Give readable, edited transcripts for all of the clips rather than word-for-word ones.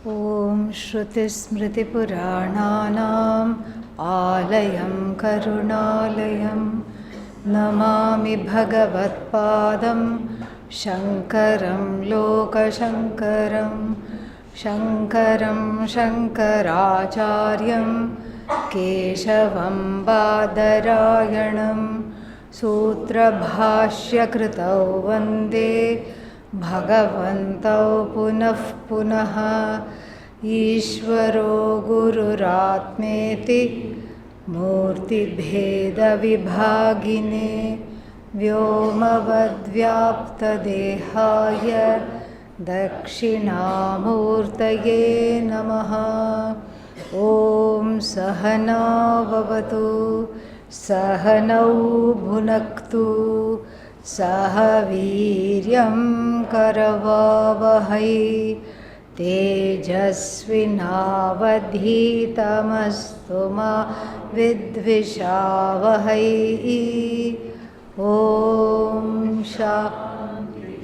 Om Shruti Smriti Purananam Alayam Karunalayam Namami Bhagavad Padam Shankaram Lokashankaram Shankaram Shankaracharyam Keshavam Badarayanam Sutra Bhashya Kritau Vande Bhagavantau Punah Punah Ishvaro Gururatmeti Murti Bheda Vibhagine Vyomavadvyapta Dehaya Dakshinamurtaye Namaha Om Sahana Vavatu Sahanau Bhunaktu Sahaviryam Karavavahai Tejasvinavadhitamastu ma vidvishavahai Om Shanti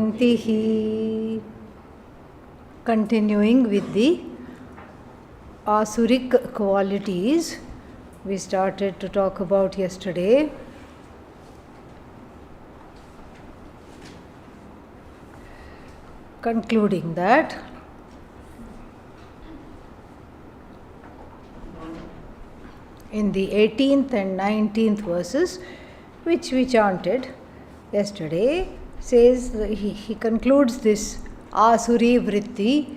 Shantihi. Continuing with the Asuric qualities we started to talk about yesterday. Concluding that in the 18th and 19th verses, which we chanted yesterday, says he concludes this Asuri Vritti,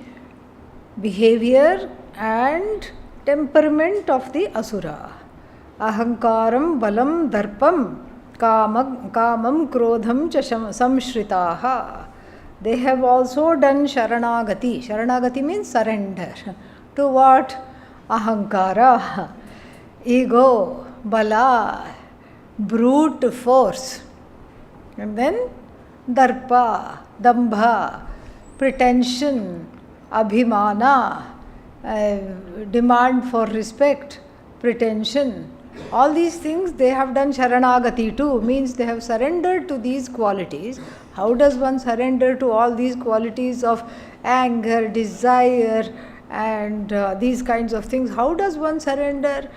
behavior and temperament of the Asura. Ahankaram balam darpam kamam krodham cha samshritaha. They have also done sharanagati. Sharanagati means surrender. To what? Ahankara, ego, bala, brute force. And then darpa, dambha, pretension, abhimana, demand for respect, pretension. All these things they have done sharanagati too, means they have surrendered to these qualities. How does one surrender to all these qualities of anger, desire and these kinds of things? How does one surrender?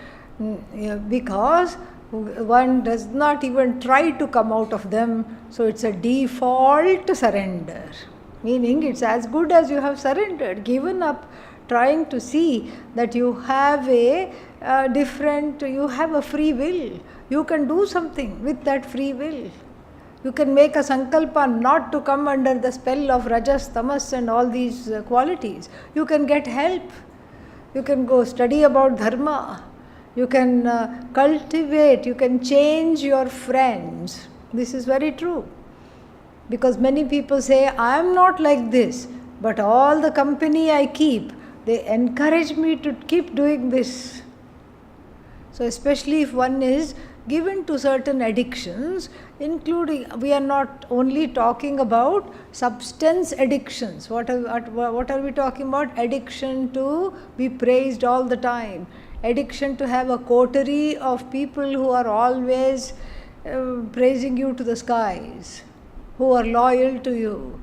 Because one does not even try to come out of them, so it's a default surrender. Meaning it's as good as you have surrendered, given up trying to see that you have you have a free will. You can do something with that free will. You can make a sankalpa not to come under the spell of rajas, tamas and all these qualities. You can get help. You can go study about dharma. You can cultivate, you can change your friends. This is very true. Because many people say, I am not like this, but all the company I keep, they encourage me to keep doing this. So especially if one is given to certain addictions, including, we are not only talking about substance addictions. What are we talking about? Addiction to be praised all the time. Addiction to have a coterie of people who are always praising you to the skies, who are loyal to you.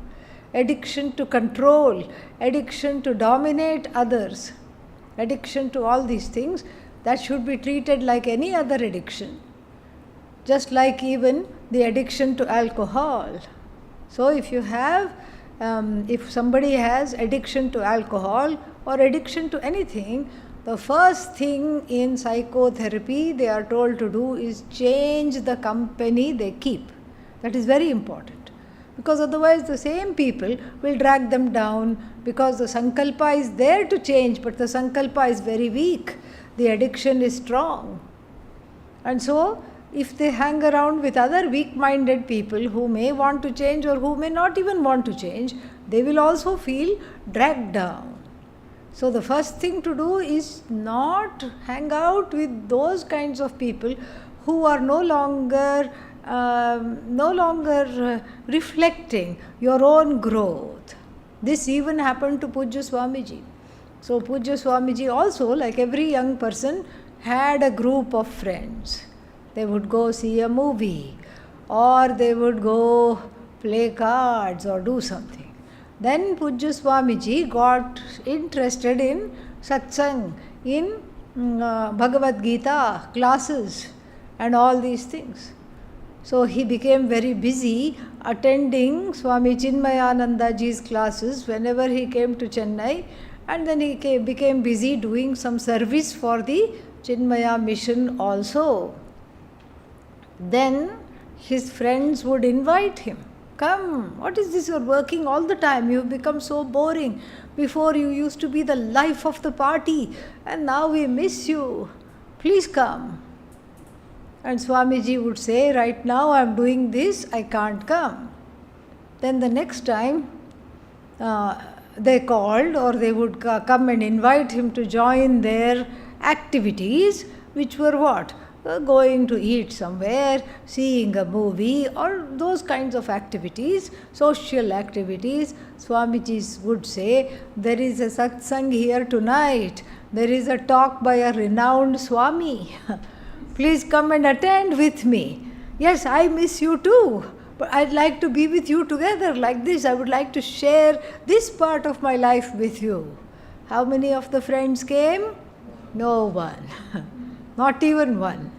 Addiction to control, addiction to dominate others, addiction to all these things, that should be treated like any other addiction. Just like even the addiction to alcohol. So if you have, if somebody has addiction to alcohol or addiction to anything, the first thing in psychotherapy they are told to do is change the company they keep. That is very important. Because otherwise the same people will drag them down, because the sankalpa is there to change, but the sankalpa is very weak. The addiction is strong. And so, if they hang around with other weak-minded people who may want to change or who may not even want to change, they will also feel dragged down. So the first thing to do is not hang out with those kinds of people who are no longer reflecting your own growth. This even happened to Pujya Swamiji. So Pujya Swamiji also, like every young person, had a group of friends. They would go see a movie, or they would go play cards or do something. Then Pujya Swamiji got interested in satsang, in Bhagavad Gita classes and all these things. So he became very busy attending Swami Chinmayanandaji's classes whenever he came to Chennai, and then he became busy doing some service for the Chinmaya mission also. Then his friends would invite him. Come, what is this? You're working all the time. You've become so boring. Before you used to be the life of the party, and now we miss you. Please come. And Swamiji would say, right now I'm doing this, I can't come. Then the next time they called, or they would come and invite him to join their activities, which were what? Going to eat somewhere, seeing a movie, or those kinds of activities, social activities. Swamiji would say, there is a satsang here tonight. There is a talk by a renowned Swami. Please come and attend with me. Yes, I miss you too, but I'd like to be with you together like this. I would like to share this part of my life with you. How many of the friends came? No one. Not even one.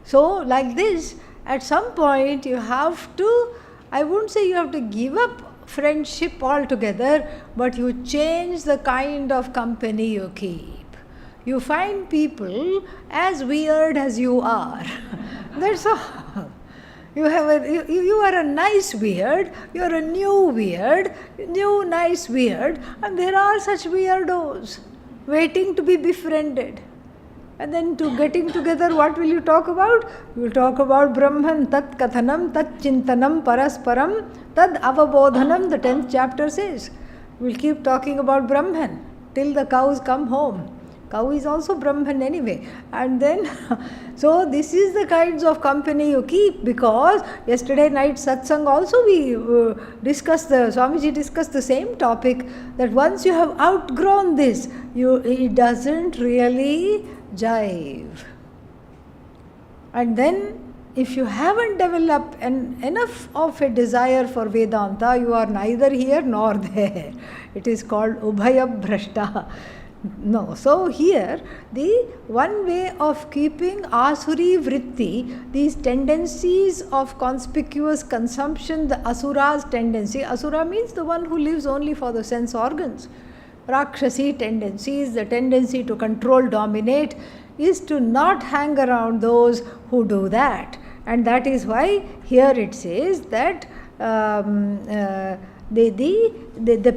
So, like this, at some point you have to, I wouldn't say you have to give up friendship altogether, but you change the kind of company you keep. You find people as weird as you are. That's all. You are a nice weird, you are a new weird, new nice weird, and there are such weirdos waiting to be befriended. And then to getting together, what will you talk about? You will talk about Brahman, Tat Kathanam, Tat Chintanam, Parasparam, Tad Avabodhanam, the 10th chapter says. We will keep talking about Brahman till the cows come home. Cow is also Brahman anyway. And then, so this is the kinds of company you keep, because yesterday night satsang also we Swamiji discussed the same topic, that once you have outgrown this, it doesn't really jive. And then if you haven't developed enough of a desire for Vedanta, you are neither here nor there. It is called Ubhaya Bhrashta. No, so here the one way of keeping Asuri Vritti, these tendencies of conspicuous consumption, the Asura's tendency, Asura means the one who lives only for the sense organs. Rakshasi tendencies, the tendency to control, dominate, is to not hang around those who do that. And that is why here it says that the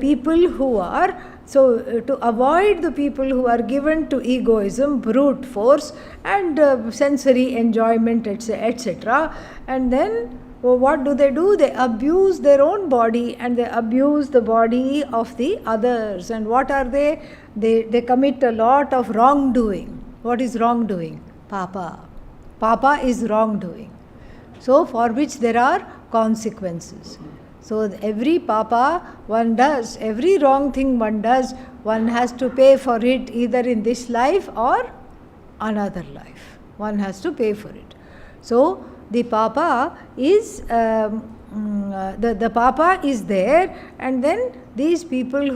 people who are, so to avoid the people who are given to egoism, brute force, and sensory enjoyment, etc. And then what do? They abuse their own body, and they abuse the body of the others. And what are they? They commit a lot of wrongdoing. What is wrongdoing? Papa. Papa is wrongdoing. So for which there are consequences. So every papa one does, every wrong thing one does, one has to pay for it either in this life or another life. One has to pay for it. So the papa is the papa is there, and then these people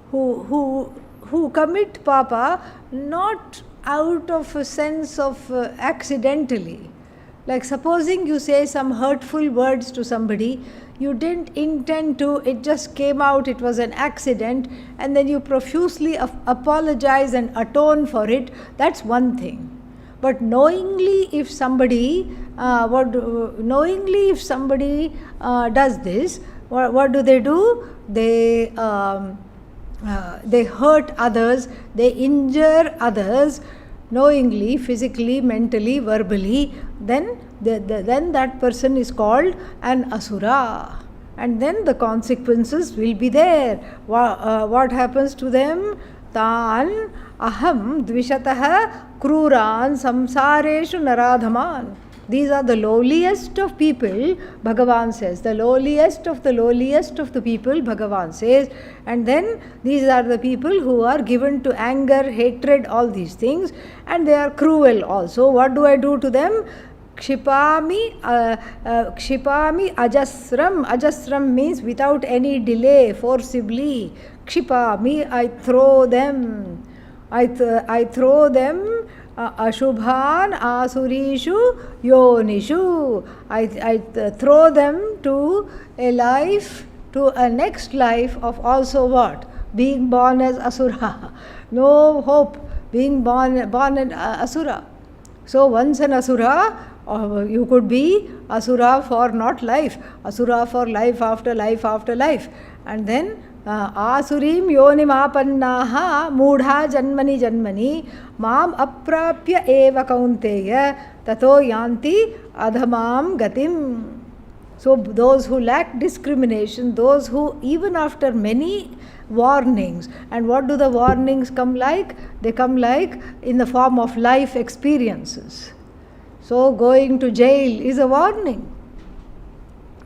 who commit papa not out of a sense of accidentally. Like supposing you say some hurtful words to somebody, you didn't intend to, it just came out, it was an accident, and then you profusely apologize and atone for it, that's one thing. But knowingly if somebody does this, what do? They hurt others, they injure others, knowingly, physically, mentally, verbally, then that person is called an asura. And then the consequences will be there. What happens to them? Tan aham dvishatah kruran samsareshu naradhaman. These are the lowliest of people, Bhagavan says. The lowliest of the people, Bhagavan says. And then these are the people who are given to anger, hatred, all these things. And they are cruel also. What do I do to them? Kshipami ajasram. Ajasram means without any delay, forcibly. Kshipami, I throw them. I throw them ashubhan asurishu yonishu. I throw them to a life, to a next life of also what? Being born as asura. No hope. Being born an asura. So once an asura, you could be asura for not life, asura for life after life after life. And then asurim yonimapannaha mudha janmani janmani mam aprapya eva kaunteya tato yanti adhamam gatim. So those who lack discrimination, those who even after many warnings, and what do the warnings come like? They come like in the form of life experiences. So going to jail is a warning.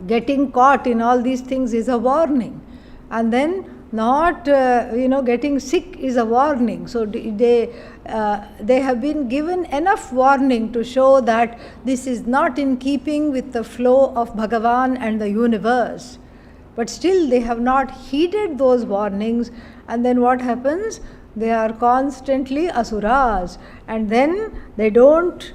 Getting caught in all these things is a warning. And then not getting sick is a warning. So they have been given enough warning to show that this is not in keeping with the flow of Bhagavan and the universe. But still they have not heeded those warnings, and then what happens? They are constantly asuras, and then they don't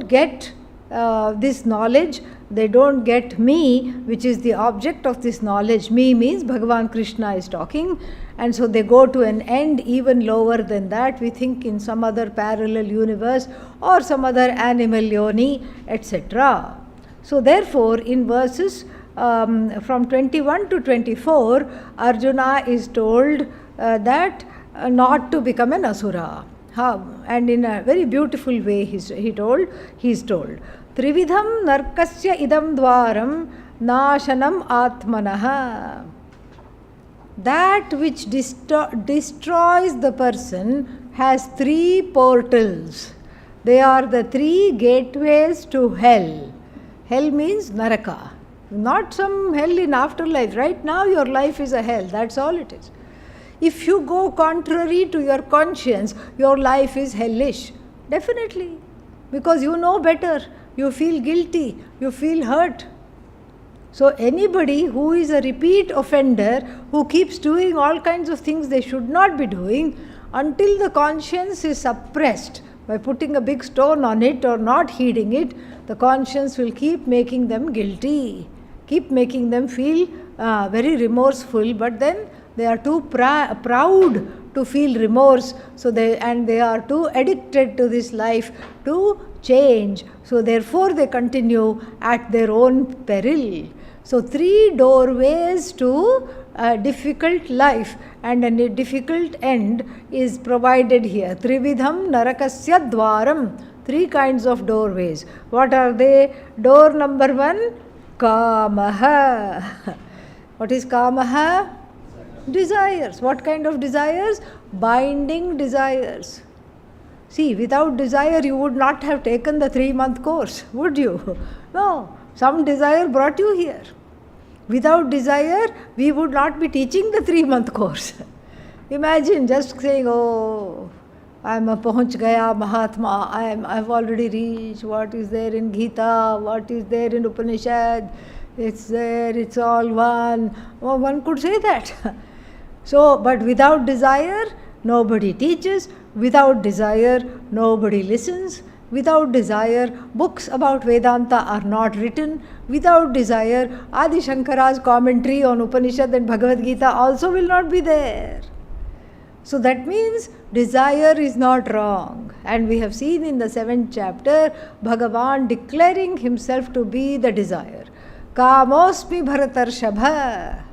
get this knowledge. They don't get me, which is the object of this knowledge. Me means Bhagavan Krishna is talking, and so they go to an end even lower than that. We think in some other parallel universe or some other animal yoni, etc. So therefore, in verses from 21 to 24, Arjuna is told that not to become an asura. And in a very beautiful way he is told, Trividham narkasya idam dwaram nashanam atmanaha. That which destroys the person has three portals. They are the three gateways to hell. Hell means naraka. Not some hell in afterlife. Right now your life is a hell. That's all it is. If you go contrary to your conscience, your life is hellish. Definitely. Because you know better. You feel guilty. You feel hurt. So anybody who is a repeat offender, who keeps doing all kinds of things they should not be doing, until the conscience is suppressed by putting a big stone on it or not heeding it, the conscience will keep making them guilty, keep making them feel very remorseful, but then they are too proud to feel remorse, so they are too addicted to this life to change. So therefore they continue at their own peril. So three doorways to a difficult life and a difficult end is provided here. Trividham narakasya dwaram. Three kinds of doorways. What are they? Door number one, kamaha. What is kamaha? Desires. What kind of desires? Binding desires. See, without desire you would not have taken the 3-month course, would you? No, some desire brought you here. Without desire, we would not be teaching the 3-month course. Imagine just saying, oh, I am a Pahunch Gaya Mahatma, I have already reached what is there in Gita, what is there in Upanishad, it's there, it's all one. Oh, one could say that. So, but without desire, nobody teaches. Without desire, nobody listens. Without desire, books about Vedanta are not written. Without desire, Adi Shankara's commentary on Upanishad and Bhagavad Gita also will not be there. So that means desire is not wrong. And we have seen in the 7th chapter, Bhagavan declaring himself to be the desire. Kamosmi Bharatarshabha.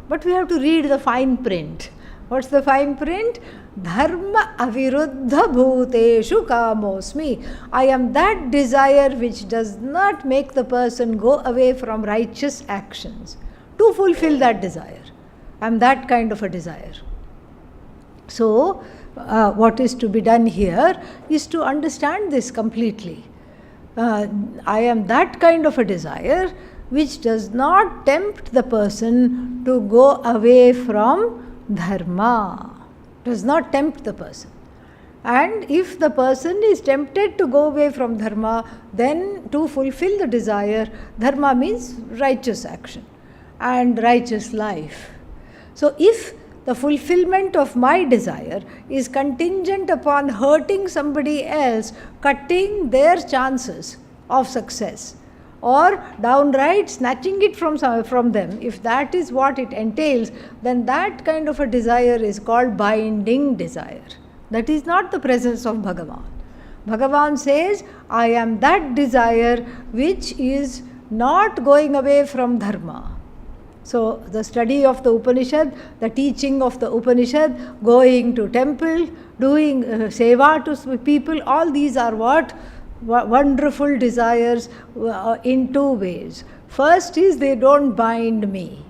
But we have to read the fine print. What's the fine print? Dharma aviruddha bhuteshu kamosmi. I am that desire which does not make the person go away from righteous actions. To fulfill that desire. I am that kind of a desire. So, what is to be done here is to understand this completely. I am that kind of a desire which does not tempt the person to go away from dharma. Does not tempt the person. And if the person is tempted to go away from dharma, then to fulfill the desire, dharma means righteous action and righteous life. So if the fulfillment of my desire is contingent upon hurting somebody else, cutting their chances of success, or downright snatching it from them, if that is what it entails, then that kind of a desire is called binding desire. That is not the presence of Bhagavan. Bhagavan says, I am that desire which is not going away from dharma. So the study of the Upanishad, the teaching of the Upanishad, going to temple, doing seva to people, all these are what? Wonderful desires in two ways. First is they don't bind me.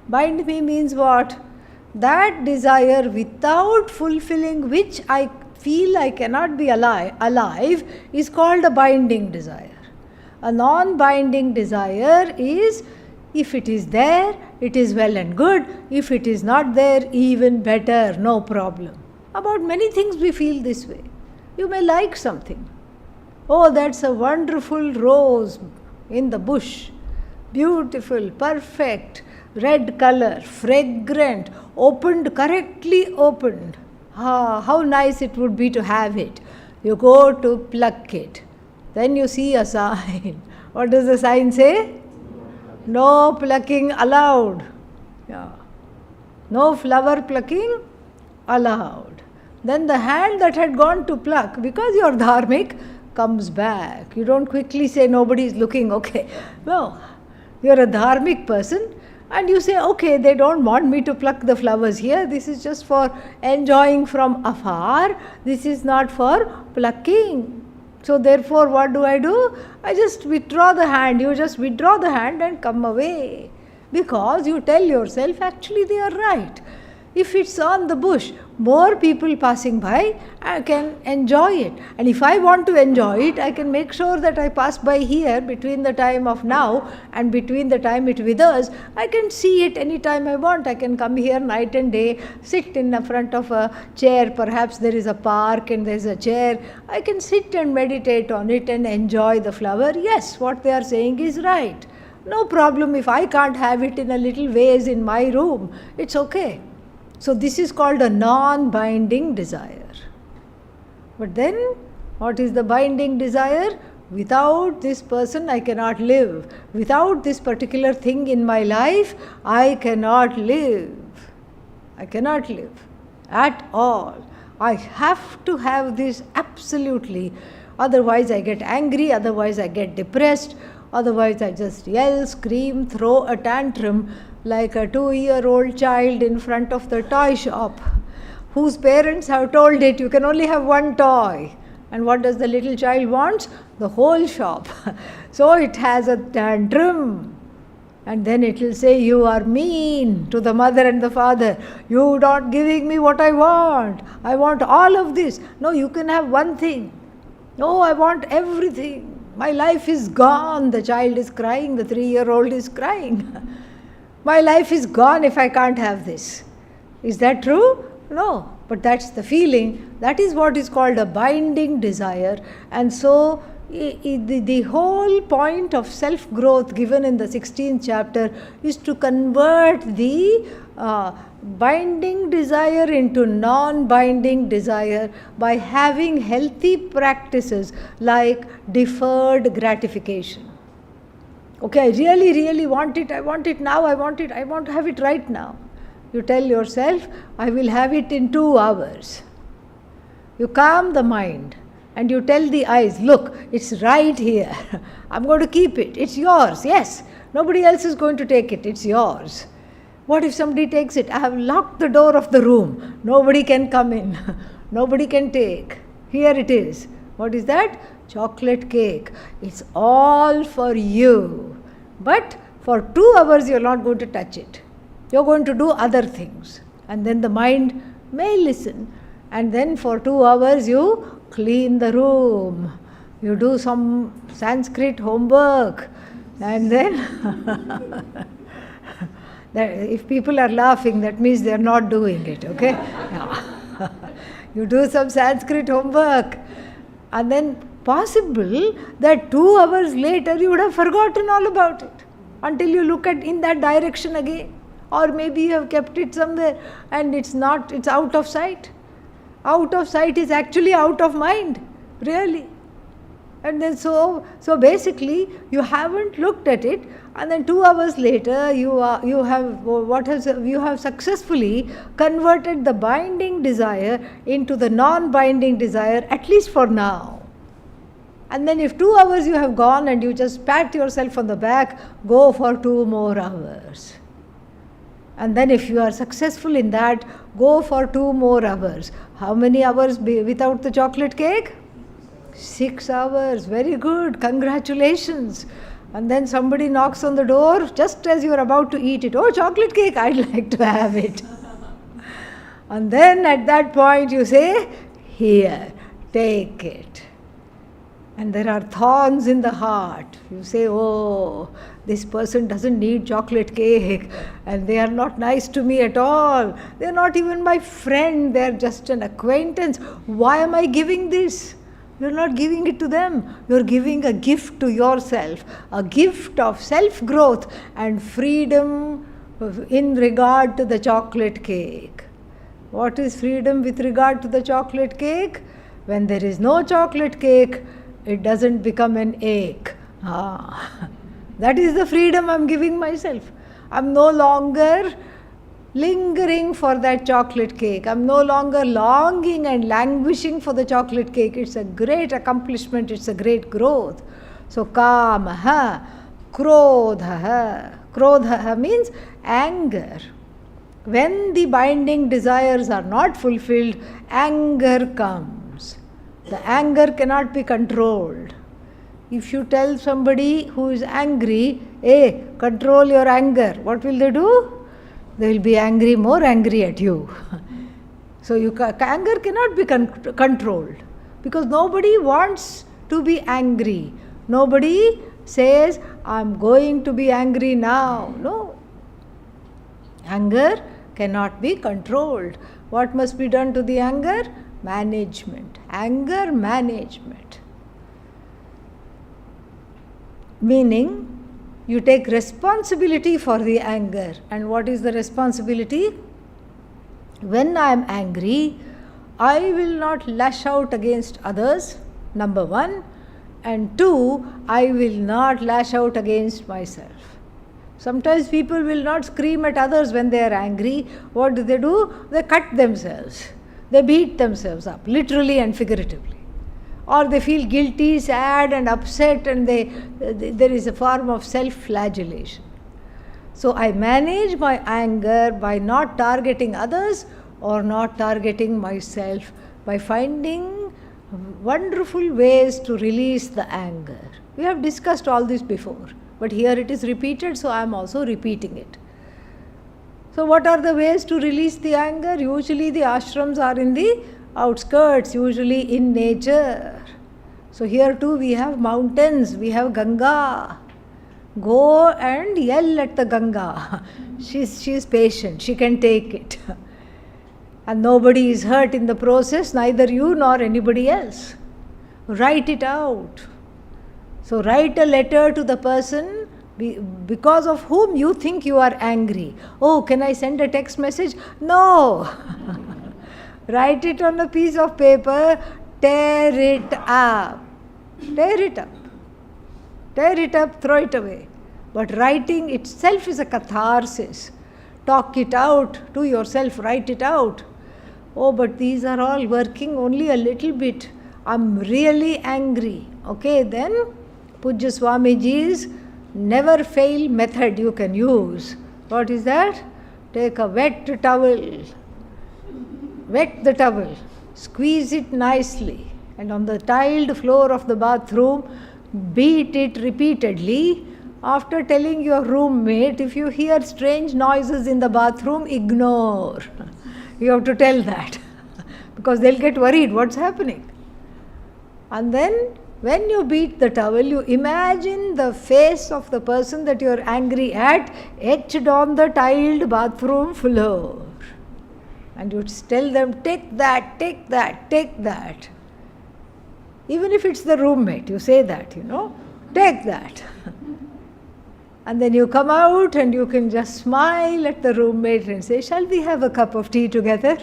Bind me means what? That desire without fulfilling which I feel I cannot be alive is called a binding desire. A non-binding desire is, if it is there, it is well and good. If it is not there, even better, no problem. About many things we feel this way. You may like something. Oh, that's a wonderful rose in the bush. Beautiful, perfect, red color, fragrant, opened, correctly opened. How nice it would be to have it. You go to pluck it. Then you see a sign. What does the sign say? No plucking allowed. Yeah. No flower plucking allowed. Then the hand that had gone to pluck, because you are dharmic, comes back. You don't quickly say nobody is looking, okay. No, you are a dharmic person and you say, okay, they don't want me to pluck the flowers here. This is just for enjoying from afar. This is not for plucking. So therefore, what do? I just withdraw the hand. You just withdraw the hand and come away. Because you tell yourself, actually they are right. If it's on the bush, more people passing by, I can enjoy it. And if I want to enjoy it, I can make sure that I pass by here between the time of now and between the time it withers. I can see it anytime I want. I can come here night and day, sit in the front of a chair. Perhaps there is a park and there is a chair. I can sit and meditate on it and enjoy the flower. Yes, what they are saying is right. No problem if I can't have it in a little vase in my room. It's okay. So this is called a non-binding desire. But then, what is the binding desire? Without this person, I cannot live. Without this particular thing in my life, I cannot live. I cannot live at all. I have to have this absolutely. Otherwise, I get angry. Otherwise, I get depressed. Otherwise, I just yell, scream, throw a tantrum like a 2-year-old child in front of the toy shop, whose parents have told it, you can only have one toy. And what does the little child want? The whole shop. So it has a tantrum. And then it will say, you are mean to the mother and the father. You are not giving me what I want. I want all of this. No, you can have one thing. No, I want everything. My life is gone. The child is crying. The 3-year-old is crying. My life is gone if I can't have this. Is that true? No. But that's the feeling. That is what is called a binding desire. And so the whole point of self-growth given in the 16th chapter is to convert the binding desire into non-binding desire by having healthy practices like deferred gratification. Okay, I really, really want it. I want it now. I want to have it right now. You tell yourself, I will have it in 2 hours. You calm the mind and you tell the eyes, look, it's right here. I'm going to keep it. It's yours. Yes. Nobody else is going to take it. It's yours. What if somebody takes it? I have locked the door of the room. Nobody can come in. Nobody can take. Here it is. What is that? Chocolate cake. It's all for you. But for 2 hours you're not going to touch it. You're going to do other things. And then the mind may listen. And then for 2 hours you clean the room. You do some Sanskrit homework. And then if people are laughing, that means they're not doing it, okay? Yeah. You do some Sanskrit homework. And then possible that 2 hours later you would have forgotten all about it until you look at in that direction again. Or maybe you have kept it somewhere and it's out of sight. Out of sight is actually out of mind, really. And then so basically you haven't looked at it, and then 2 hours later you have successfully converted the binding desire into the non-binding desire, at least for now. And then if 2 hours you have gone and you just pat yourself on the back, go for 2 more hours. And then if you are successful in that, go for 2 more hours. How many hours without the chocolate cake? 6 hours. Very good. Congratulations. And then somebody knocks on the door just as you are about to eat it. Oh, chocolate cake, I'd like to have it. And then at that point you say, here, take it. And there are thorns in the heart. You say, oh, this person doesn't need chocolate cake and they are not nice to me at all. They are not even my friend. They are just an acquaintance. Why am I giving this? You are not giving it to them. You are giving a gift to yourself, a gift of self-growth and freedom in regard to the chocolate cake. What is freedom with regard to the chocolate cake? When there is no chocolate cake, it doesn't become an ache. That is the freedom I'm giving myself. I'm no longer lingering for that chocolate cake. I'm no longer longing and languishing for the chocolate cake. It's a great accomplishment. It's a great growth. So kamaha, krodhaha. Krodhaha means anger. When the binding desires are not fulfilled, anger comes. The anger cannot be controlled. If you tell somebody who is angry, hey, control your anger, what will they do? They will be angry, more angry at you. So anger cannot be controlled because nobody wants to be angry. Nobody says, I'm going to be angry now. No. Anger cannot be controlled. What must be done to the anger? Management. Anger management. Meaning, you take responsibility for the anger. And what is the responsibility? When I am angry, I will not lash out against others, number 1. And 2, I will not lash out against myself. Sometimes people will not scream at others when they are angry. What do? They cut themselves. They beat themselves up, literally and figuratively. Or they feel guilty, sad and upset, and there is a form of self-flagellation. So I manage my anger by not targeting others or not targeting myself, by finding wonderful ways to release the anger. We have discussed all this before, but here it is repeated, so I am also repeating it. So what are the ways to release the anger? Usually the ashrams are in the outskirts, usually in nature. So here too we have mountains, we have Ganga. Go and yell at the Ganga. She is patient, she can take it. And nobody is hurt in the process, neither you nor anybody else. Write it out. So write a letter to the person because of whom you think you are angry. Oh, can I send a text message? No. Write it on a piece of paper, tear it up. Tear it up. Tear it up, throw it away. But writing itself is a catharsis. Talk it out to yourself, write it out. Oh, but these are all working only a little bit. I'm really angry. Okay, then Pujya Swamiji's never fail method you can use. What is that? Take a wet towel. Wet the towel, squeeze it nicely, and on the tiled floor of the bathroom, beat it repeatedly. After telling your roommate, if you hear strange noises in the bathroom, ignore. You have to tell that because they'll get worried, what's happening? And then when you beat the towel, you imagine the face of the person that you are angry at etched on the tiled bathroom floor. And you tell them, take that, take that, take that. Even if it's the roommate, you say that, take that. And then you come out and you can just smile at the roommate and say, shall we have a cup of tea together?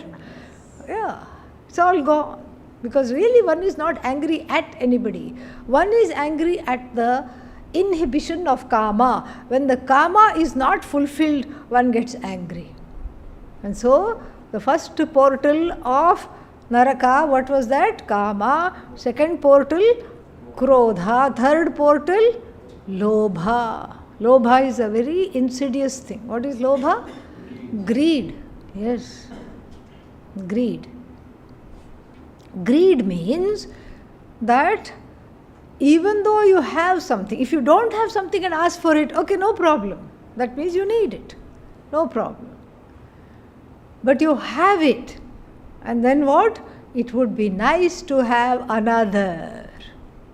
Yeah, it's all gone. Because really one is not angry at anybody. One is angry at the inhibition of karma. When the karma is not fulfilled, one gets angry. And so, the first portal of Naraka, what was that? Kama. Second portal, Krodha. Third portal, Lobha. Lobha is a very insidious thing. What is Lobha? Greed. Yes. Greed. Greed means that even though you have something, if you don't have something and ask for it, okay, no problem. That means you need it. No problem. But you have it. And then what? It would be nice to have another.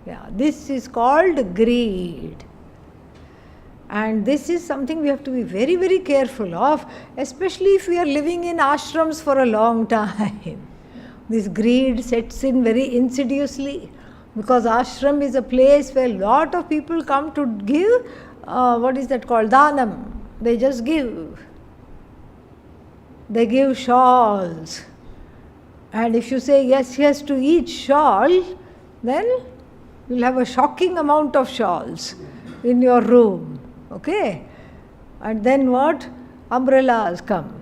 Yeah, this is called greed. And this is something we have to be very, very careful of, especially if we are living in ashrams for a long time. This greed sets in very insidiously, because ashram is a place where a lot of people come to give, what is that called? Dhanam. They just give. They give shawls. And if you say yes to each shawl, then you'll have a shocking amount of shawls in your room. Okay? And then what? Umbrellas come.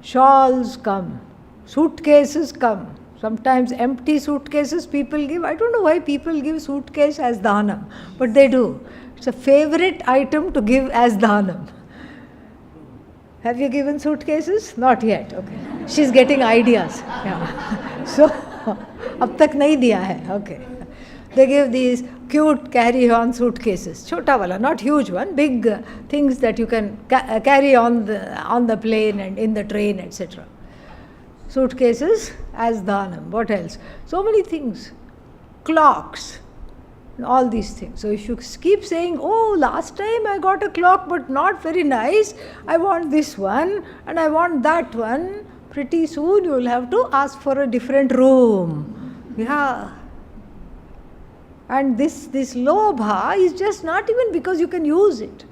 Shawls come. Suitcases come. Sometimes empty suitcases people give. I don't know why people give suitcase as dhanam, but they do. It's a favorite item to give as dhanam. Have you given suitcases? Not yet. Okay. She's getting ideas. Yeah. So, ab tak nahi diya hai. Okay. They give these cute carry-on suitcases. Chota wala, not huge one. Big things that you can carry on the plane and in the train, etc. Suitcases as dhanam. What else? So many things. Clocks. All these things. So if you keep saying, oh, last time I got a clock but not very nice, I want this one and I want that one, pretty soon you will have to ask for a different room. Yeah. And this lobha is just not even because you can use it.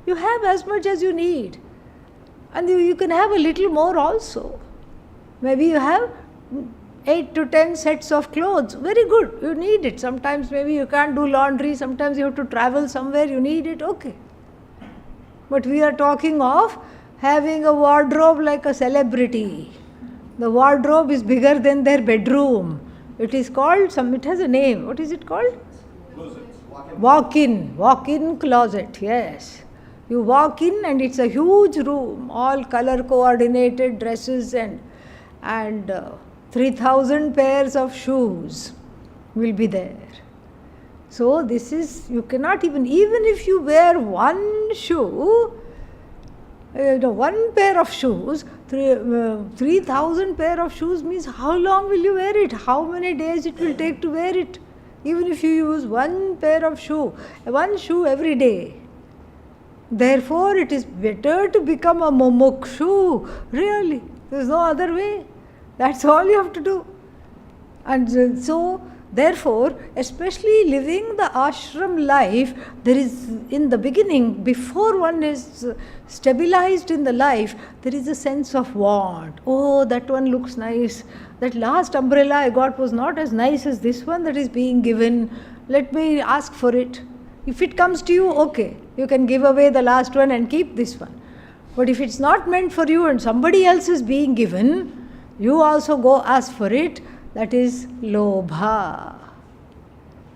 You have as much as you need. And you can have a little more also. Maybe you have 8 to 10 sets of clothes. Very good. You need it. Sometimes maybe you can't do laundry. Sometimes you have to travel somewhere. You need it. Okay. But we are talking of having a wardrobe like a celebrity. The wardrobe is bigger than their bedroom. It is called, it has a name. What is it called? Walk-in. Walk-in closet. Yes. You walk in and it's a huge room. All color coordinated dresses and 3,000 pairs of shoes will be there. So this is, you cannot even if you wear one shoe, one pair of shoes, 3,000 pair of shoes means how long will you wear it? How many days it will take to wear it? Even if you use one pair of one shoe every day. Therefore, it is better to become a mumukshu. Really, there is no other way. That's all you have to do. And so, therefore, especially living the ashram life, there is, in the beginning, before one is stabilized in the life, there is a sense of want. Oh, that one looks nice. That last umbrella I got was not as nice as this one that is being given. Let me ask for it. If it comes to you, okay, you can give away the last one and keep this one. But if it's not meant for you and somebody else is being given, you also go ask for it. That is lobha.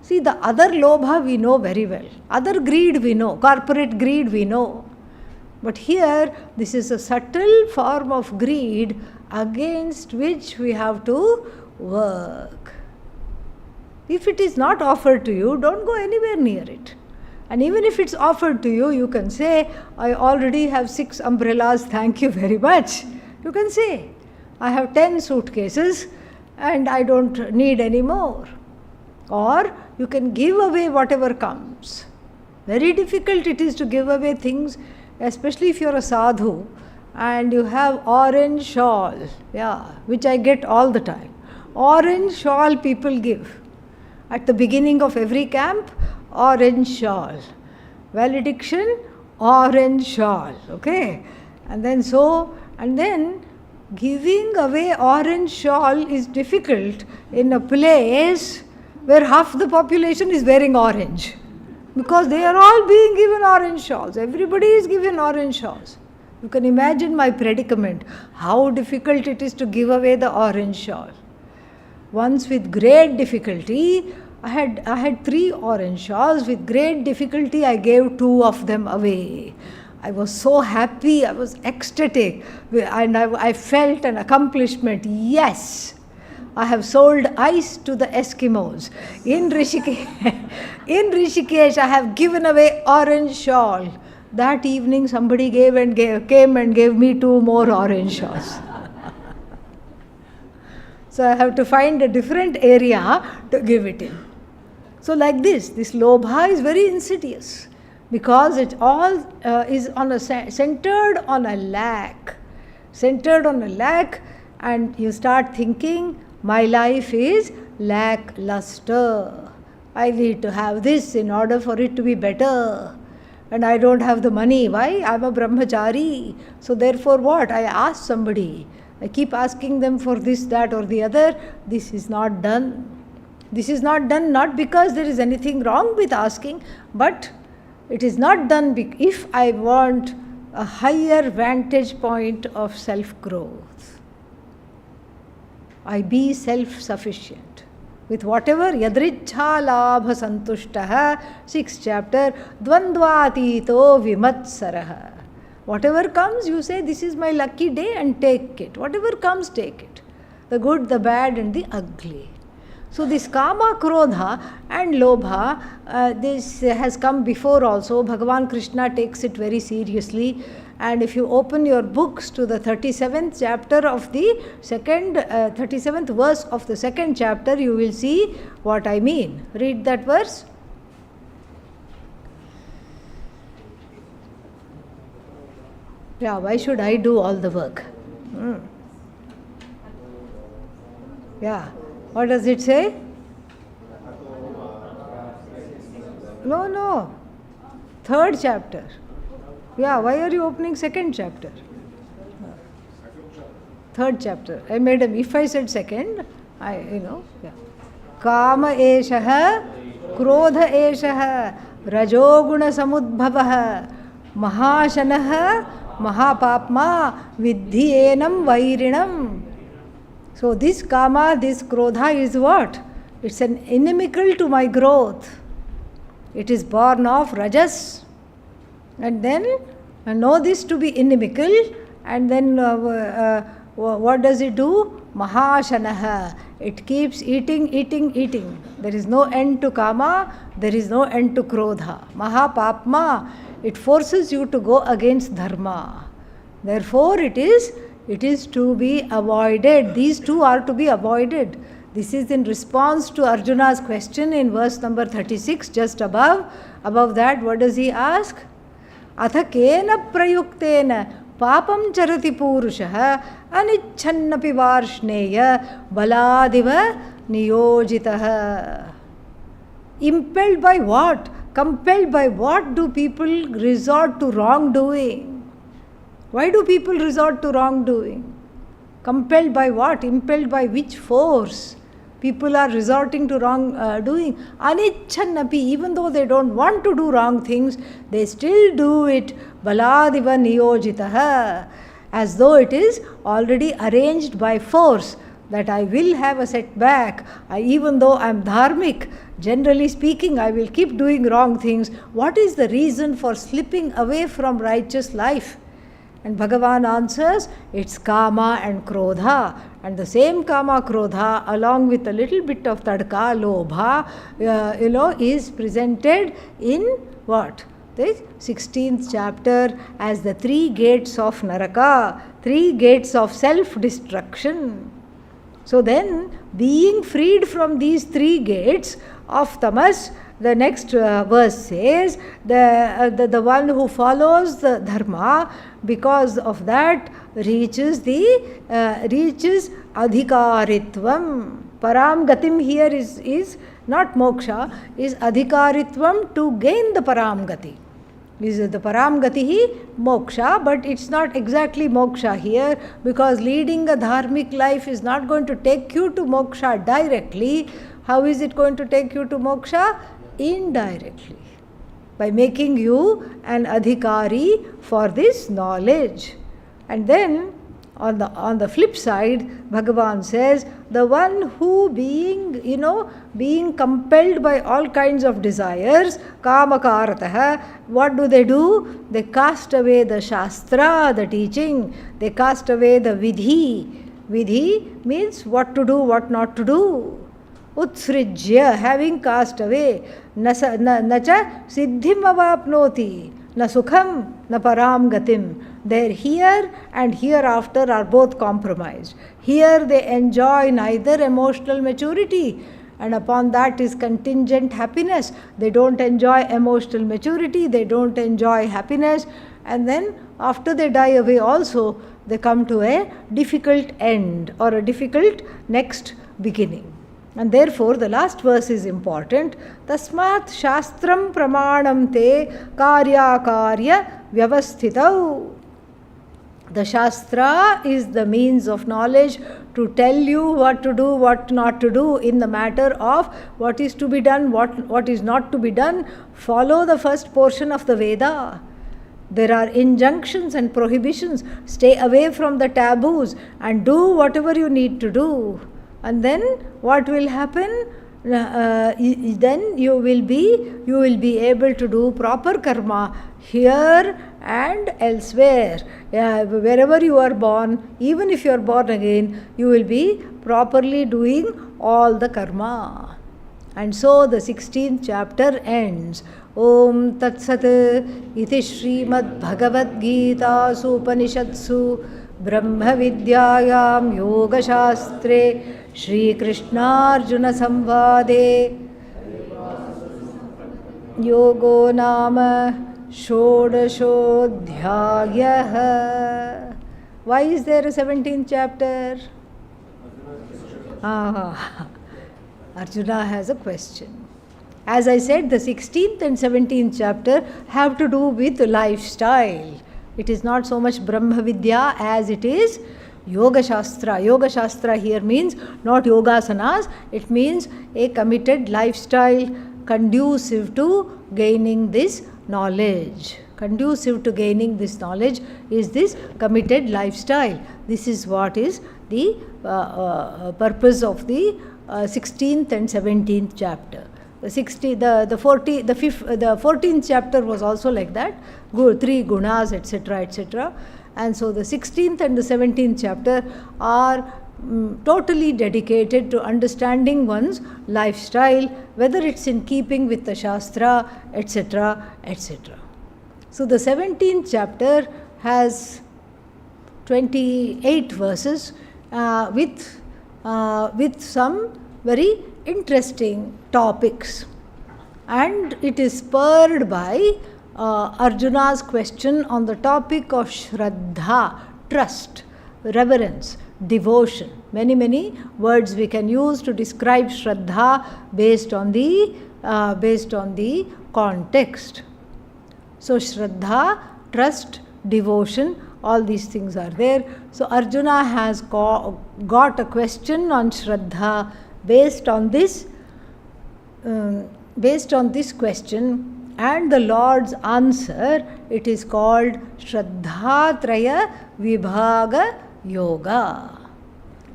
See, the other lobha we know very well. Other greed we know. Corporate greed we know. But here, this is a subtle form of greed against which we have to work. If it is not offered to you, don't go anywhere near it. And even if it's offered to you, you can say, I already have 6 umbrellas, thank you very much. You can say, I have 10 suitcases and I don't need any more. Or you can give away whatever comes. Very difficult it is to give away things, especially if you're a sadhu. and you have orange shawl, which I get all the time. Orange shawl people give. At the beginning of every camp, orange shawl. Valediction, orange shawl, okay? And then giving away orange shawl is difficult in a place where half the population is wearing orange. Because they are all being given orange shawls. Everybody is given orange shawls. You can imagine my predicament, how difficult it is to give away the orange shawl. Once with great difficulty, I had 3 orange shawls. With great difficulty, I gave 2 of them away. I was so happy, I was ecstatic, and I felt an accomplishment. Yes, I have sold ice to the Eskimos. In Rishikesh, I have given away orange shawl. That evening, somebody came and gave me 2 more orange shawls. So I have to find a different area to give it in. So like this lobha is very insidious, because it all is centered on a lack. Centered on a lack, and you start thinking, my life is lackluster. I need to have this in order for it to be better. And I don't have the money. Why? I'm a brahmachari. So therefore what? I ask somebody. I keep asking them for this, that or the other. This is not done. This is not done not because there is anything wrong with asking, but it is not done if I want a higher vantage point of self-growth. I be self-sufficient. With whatever, yadrichha labha santushtaha, 6th chapter, dvandvatito vimatsaraha. Whatever comes, you say, this is my lucky day, and take it. Whatever comes, take it. The good, the bad, and the ugly. So this kama, krodha and lobha, this has come before also. Bhagavan Krishna takes it very seriously. And if you open your books to the 37th chapter of the 37th verse of the 2nd chapter, you will see what I mean. Read that verse. Yeah, why should I do all the work? Yeah. What does it say? No. 3rd chapter. Yeah, why are you opening 2nd chapter? 3rd chapter. I made a, if I said 2nd, yeah. Kama eshaha, krodha eshaha, rajoguna samudbhavaha, mahashanaha, mahapapma, vidhi enam vairinam. So this kama, this krodha is what? It's an inimical to my growth. It is born of rajas. And then I know this to be inimical, and then what does it do? Mahashanaha. It keeps eating. There is no end to kama, there is no end to krodha. Mahapapma. It forces you to go against dharma. Therefore it is to be avoided. These two are to be avoided. This is in response to Arjuna's question in verse number 36, just above. Above that, what does he ask? Atha kena prayuktena papam charati purushaha anichhannapi varshneya baladiva niyojitaha. Impelled by what? Compelled by what do people resort to wrongdoing? Why do people resort to wrongdoing? Compelled by what? Impelled by which force? People are resorting to wrongdoing. Anichhannapi, even though they don't want to do wrong things, they still do it. Baladiva niyojitaha. As though it is already arranged by force that I will have a setback. Even though I am dharmic, generally speaking, I will keep doing wrong things. What is the reason for slipping away from righteous life? And Bhagavan answers, it's kama and krodha. And the same kama, krodha, along with a little bit of tadka, lobha, is presented in what? The 16th chapter as the 3 gates of Naraka, 3 gates of self-destruction. So then, being freed from these 3 gates of tamas the next verse says, the one who follows the dharma, because of that reaches adhikaritvam. Param gatim here is not moksha, is adhikaritvam, to gain the param gati. Is the param gati hi moksha, but it's not exactly moksha here, because leading a dharmic life is not going to take you to moksha directly. How is it going to take you to moksha? Indirectly, by making you an adhikari for this knowledge. And then on the flip side, Bhagavan says, the one who being compelled by all kinds of desires, kamakaratah, what do? They cast away the shastra, the teaching. They cast away the vidhi. Vidhi means what to do, what not to do. Utsrijya, having cast away, nacha siddhim avapnoti, na sukham, na param gatim. Their here and hereafter are both compromised. Here they enjoy neither emotional maturity, and upon that is contingent happiness. They don't enjoy emotional maturity, they don't enjoy happiness, and then after they die away also, they come to a difficult end or a difficult next beginning. And therefore, the last verse is important. Tasmat shastram pramanam te karya karya vyavasthitau. The Shastra is the means of knowledge to tell you what to do, what not to do in the matter of what is to be done, what is not to be done. Follow the first portion of the Veda. There are injunctions and prohibitions. Stay away from the taboos and do whatever you need to do. And then what will happen? Then you will be able to do proper karma here and elsewhere. Wherever you are born, even if you are born again, you will be properly doing all the karma. And so the 16th chapter ends. Om Tat Sat iti Srimad Bhagavad Gita Upanishadsu Brahma Vidyayam Yoga Shastre Shri Krishna Arjuna Samvade Yogo Nama Shodashodhyayah. Why is there a 17th chapter? Arjuna has a question. As I said, the 16th and 17th chapter have to do with lifestyle. It is not so much Brahma Vidya as it is Yoga Shastra. Yoga Shastra here means not yogasanas, it means a committed lifestyle conducive to gaining this knowledge. Conducive to gaining this knowledge is this committed lifestyle. This is what is the purpose of the 16th and 17th chapter. The 14th chapter was also like that, 3 gunas, etc., etc. And so the 16th and the 17th chapter are totally dedicated to understanding one's lifestyle, whether it's in keeping with the Shastra, etc., etc. So the 17th chapter has 28 verses with some very interesting topics, and it is spurred by Arjuna's question on the topic of Shraddha, trust, reverence, devotion. Many words we can use to describe Shraddha based on the context. So Shraddha, trust, devotion, all these things are there. So Arjuna has got a question on Shraddha. Based on this question and the Lord's answer, it is called Shraddhatraya Vibhaga Yoga.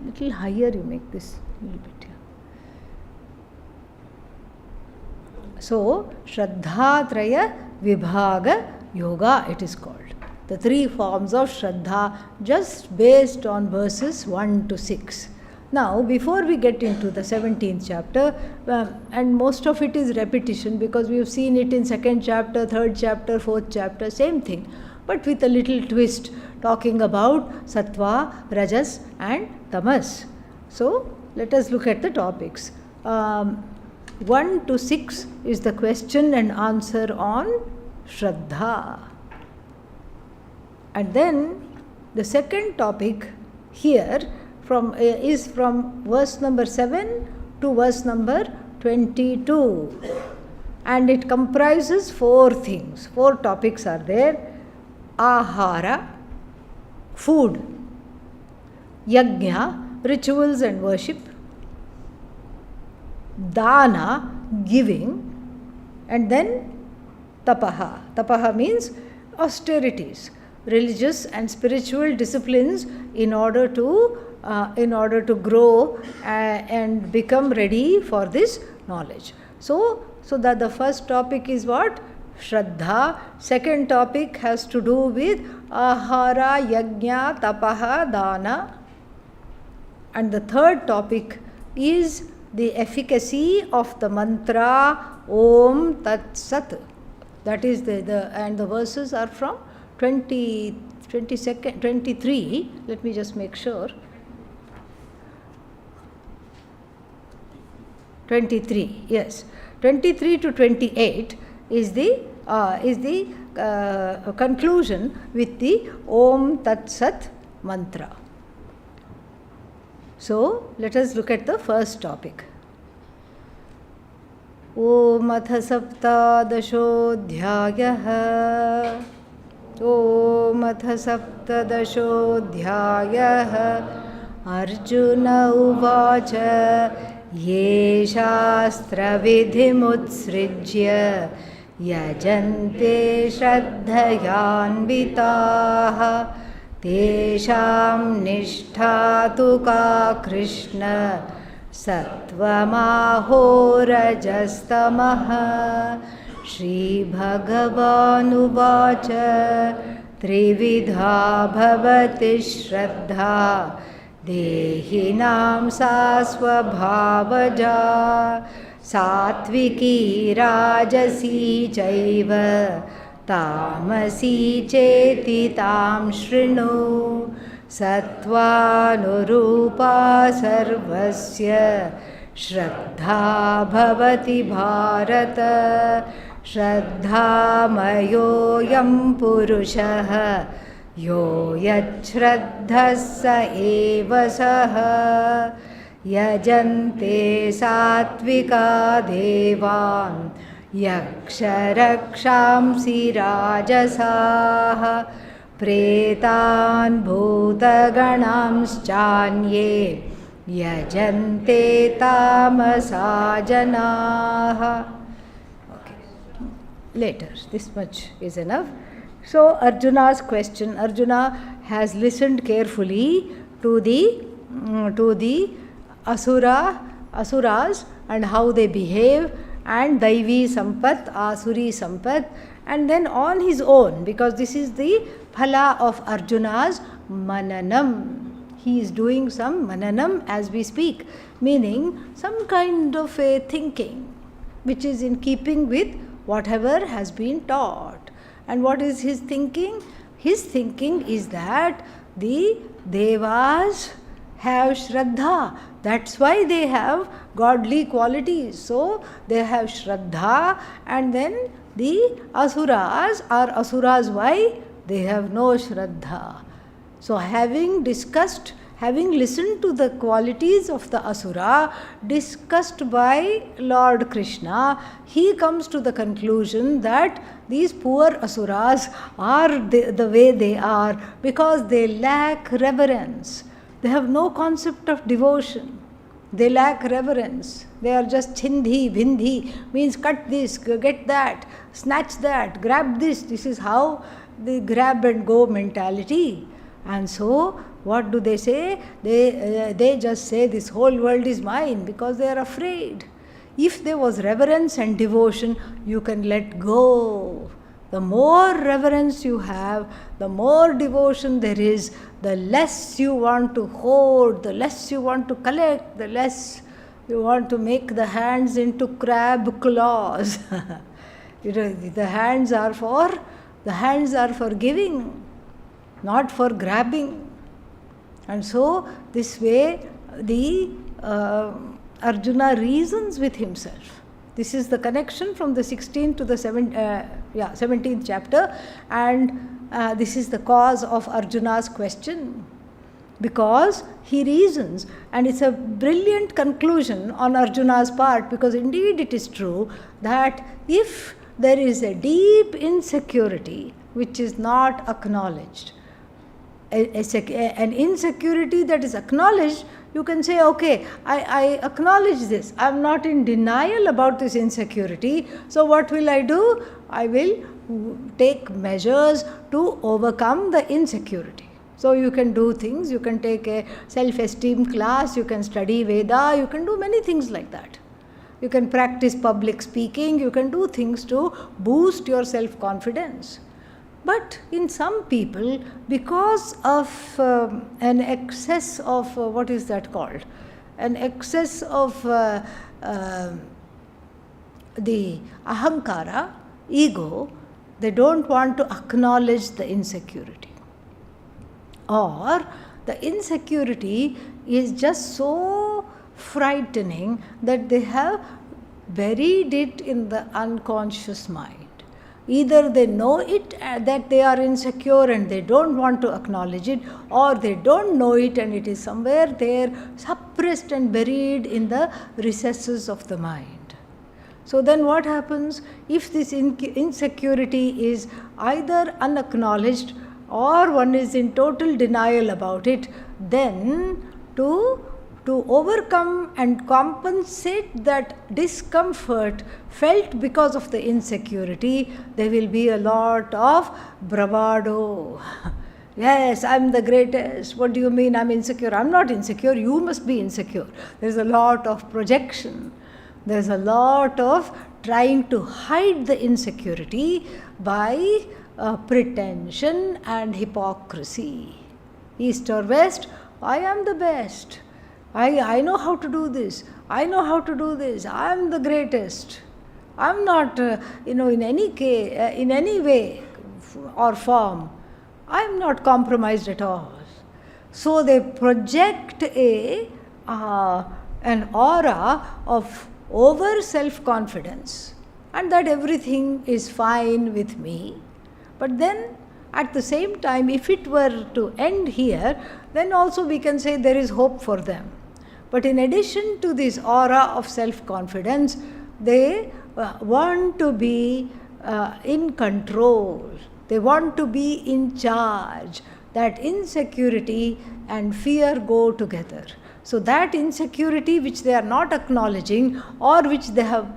Little higher you make this, little bit here. So Shraddhatraya Vibhaga Yoga it is called. The 3 forms of Shraddha just based on verses 1 to 6. Now, before we get into the 17th chapter, and most of it is repetition because we have seen it in 2nd chapter, 3rd chapter, 4th chapter, same thing, but with a little twist talking about Sattva, Rajas and Tamas. So, let us look at the topics. 1 to 6 is the question and answer on Shraddha. And then the second topic here is from verse number 7 to verse number 22. And it comprises 4 things. 4 topics are there. Ahara, food. Yajna, rituals and worship. Dana, giving. And then tapaha. Tapaha means austerities, religious and spiritual disciplines in order to grow and become ready for this knowledge. So that the first topic is what? Shraddha. Second topic has to do with ahara, yajna, tapaha, dana. And the third topic is the efficacy of the mantra Om Tat Sat. That is and the verses are from 23. Let me just make sure. 23, yes. 23 to 28 is the conclusion with the Om Tat Sat mantra. So, let us look at the first topic. Om Atha Saptadashodhyayah. Om Atha Saptadashodhyayah. Arjuna Uvacha. Ye Shastra Vidhimutsrijya. Yajante Shraddhayanvitaha. Tesham nishtha tu ka Krishna sattva rajastamaha. Shri Bhagavan uvacha trividha bhavati shraddha dehinam sa svabhavaja satviki rajasi chaiva tamasi cheti tam shrinu sattvanurupa sarvasya shraddha bhavati bharata shraddhamayoyam purushah yo yachraddhasa eva saha yajante satvika devan Yaksharakshamsi rajasaha pretan bhutaganamschanye yajante tamasajanaha. Okay. Later, this much is enough. So Arjuna's question. Arjuna has listened carefully to the asuras and how they behave, and Daivi Sampat, Asuri Sampat, and then on his own, because this is the phala of Arjuna's mananam. He is doing some mananam as we speak, meaning some kind of a thinking which is in keeping with whatever has been taught. And what is his thinking? His thinking is that the Devas have Shraddha. That's why they have godly qualities. So they have Shraddha, and then the Asuras are Asuras. Why? They have no Shraddha. So having listened to the qualities of the Asura discussed by Lord Krishna, he comes to the conclusion that these poor Asuras are the way they are because they lack reverence. They have no concept of devotion. They lack reverence. They are just chindhi, bhindhi, means cut this, get that, snatch that, grab this. This is how the grab and go mentality. And so, what do they say? They just say this whole world is mine because they are afraid. If there was reverence and devotion, you can let go. The more reverence you have, the more devotion there is, the less you want to hoard, the less you want to collect, the less you want to make the hands into crab claws. The hands are for giving, not for grabbing. And so this way the Arjuna reasons with himself. This is the connection from the 16th to the 17th chapter, and this is the cause of Arjuna's question. Because he reasons, and it's a brilliant conclusion on Arjuna's part, because indeed it is true that if there is a deep insecurity which is not acknowledged, an insecurity that is acknowledged, you can say, okay, I acknowledge this. I'm not in denial about this insecurity. So what will I do? I will take measures to overcome the insecurity. So you can do things. You can take a self-esteem class. You can study Veda. You can do many things like that. You can practice public speaking. You can do things to boost your self-confidence. But in some people, because of an excess of, what is that called? An excess of the ahankara, ego, they don't want to acknowledge the insecurity. Or the insecurity is just so frightening that they have buried it in the unconscious mind. Either they know it that they are insecure and they don't want to acknowledge it, or they don't know it and it is somewhere there suppressed and buried in the recesses of the mind. So then what happens? If this insecurity is either unacknowledged or one is in total denial about it, then to overcome and compensate that discomfort felt because of the insecurity, there will be a lot of bravado. Yes, I'm the greatest. What do you mean I'm insecure? I'm not insecure. You must be insecure. There's a lot of projection. There's a lot of trying to hide the insecurity by pretension and hypocrisy. East or west, I am the best. I know how to do this. I know how to do this. I am the greatest. I am not, in any case, in any way or form, I am not compromised at all. So they project an aura of over self-confidence, and that everything is fine with me. But then, at the same time, if it were to end here, then also we can say there is hope for them. But in addition to this aura of self-confidence, they want to be in control. They want to be in charge. That insecurity and fear go together. So that insecurity which they are not acknowledging, or which they have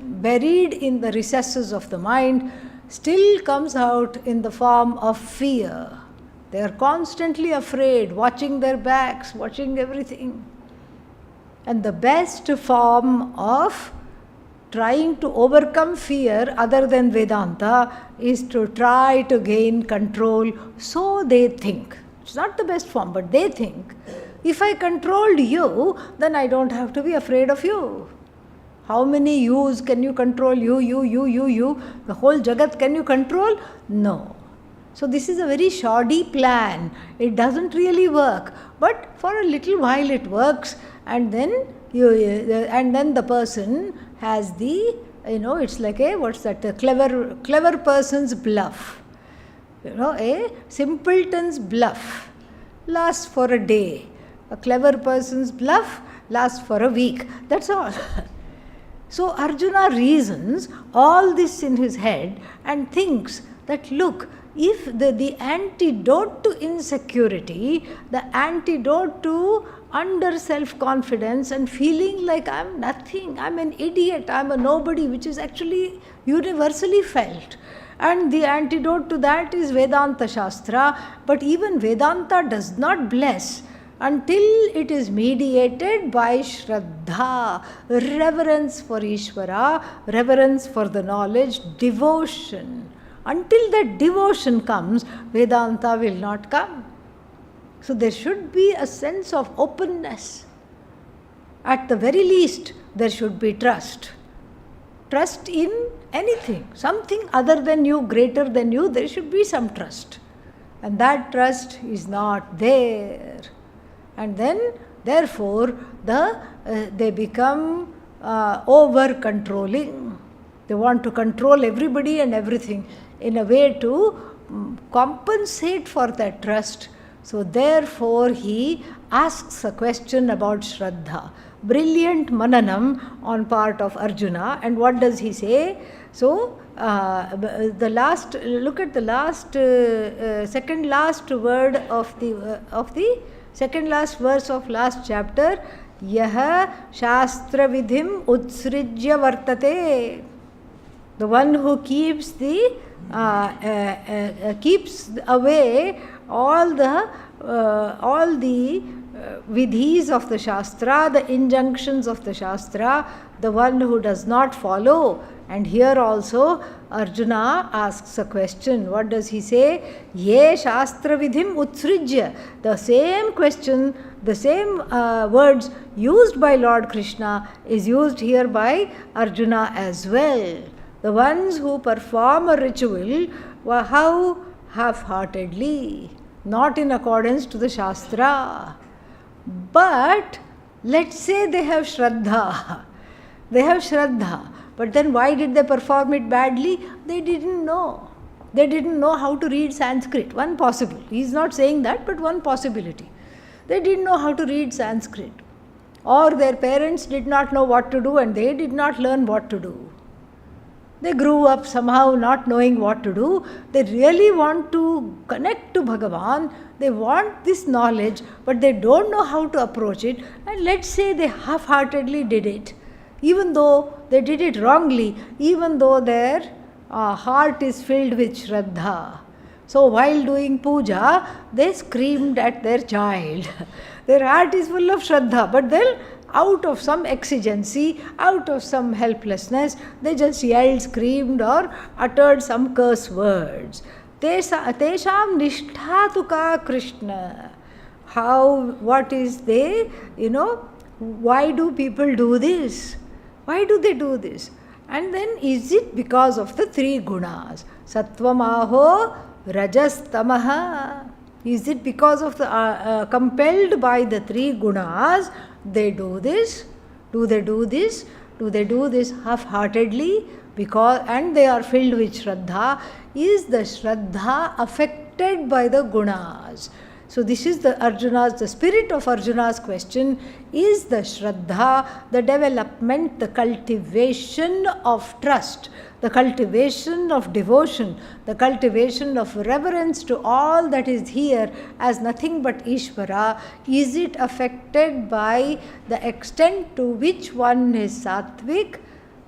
buried in the recesses of the mind, still comes out in the form of fear. They are constantly afraid, watching their backs, watching everything. And the best form of trying to overcome fear, other than Vedanta, is to try to gain control. So they think. It's not the best form, but they think, if I controlled you, then I don't have to be afraid of you. How many yous can you control? You. The whole Jagat can you control? No. So this is a very shoddy plan. It doesn't really work. But for a little while it works, and then the person has the, it's like a clever person's bluff. A simpleton's bluff lasts for a day. A clever person's bluff lasts for a week. That's all. So Arjuna reasons all this in his head and thinks that, look, if the antidote to insecurity, the antidote to under self-confidence and feeling like I'm nothing, I'm an idiot, I'm a nobody, which is actually universally felt. And the antidote to that is Vedanta Shastra. But even Vedanta does not bless until it is mediated by Shraddha, reverence for Ishvara, reverence for the knowledge, devotion. Until that devotion comes, Vedanta will not come. So there should be a sense of openness. At the very least, there should be trust. Trust in anything, something other than you, greater than you, there should be some trust. And that trust is not there. And then, therefore, they become over controlling. They want to control everybody and everything in a way to compensate for that trust. So therefore he asks a question about Shraddha. Brilliant mananam on part of Arjuna. And what does he say? So the last, look at the last second last word of the second last verse of last chapter. Yaha shastra vidhim utsrijya vartate. The one who keeps the keeps away all the vidhis of the Shastra, the injunctions of the Shastra, the one who does not follow. And here also Arjuna asks a question. What does he say? Ye Shastra vidhim utsrijya. The same question, the same words used by Lord Krishna is used here by Arjuna as well. The ones who perform a ritual, how half-heartedly, not in accordance to the Shastra. But let's say they have Shraddha. They have Shraddha. But then why did they perform it badly? They didn't know. They didn't know how to read Sanskrit. One possible. He is not saying that, but one possibility. They didn't know how to read Sanskrit. Or their parents did not know what to do and they did not learn what to do. They grew up somehow not knowing what to do. They really want to connect to Bhagavan. They want this knowledge, but they don't know how to approach it. And let's say they half-heartedly did it. Even though they did it wrongly, even though their heart is filled with Shraddha. So while doing puja, they screamed at their child. Their heart is full of Shraddha, but then out of some exigency, out of some helplessness, they just yelled, screamed or uttered some curse words. Tesham nishtha tu ka Krishna. What is they, why do people do this? Why do they do this? And then is it because of the three gunas? Satvamaho, rajas, tamaha. Is it because of the compelled by the three gunas they do this? Do they do this? Do they do this half-heartedly? And they are filled with Shraddha. Is the Shraddha affected by the gunas? So this is the spirit of Arjuna's question. Is the Shraddha, the development, the cultivation of trust, the cultivation of devotion, the cultivation of reverence to all that is here as nothing but Ishvara, is it affected by the extent to which one is sattvic,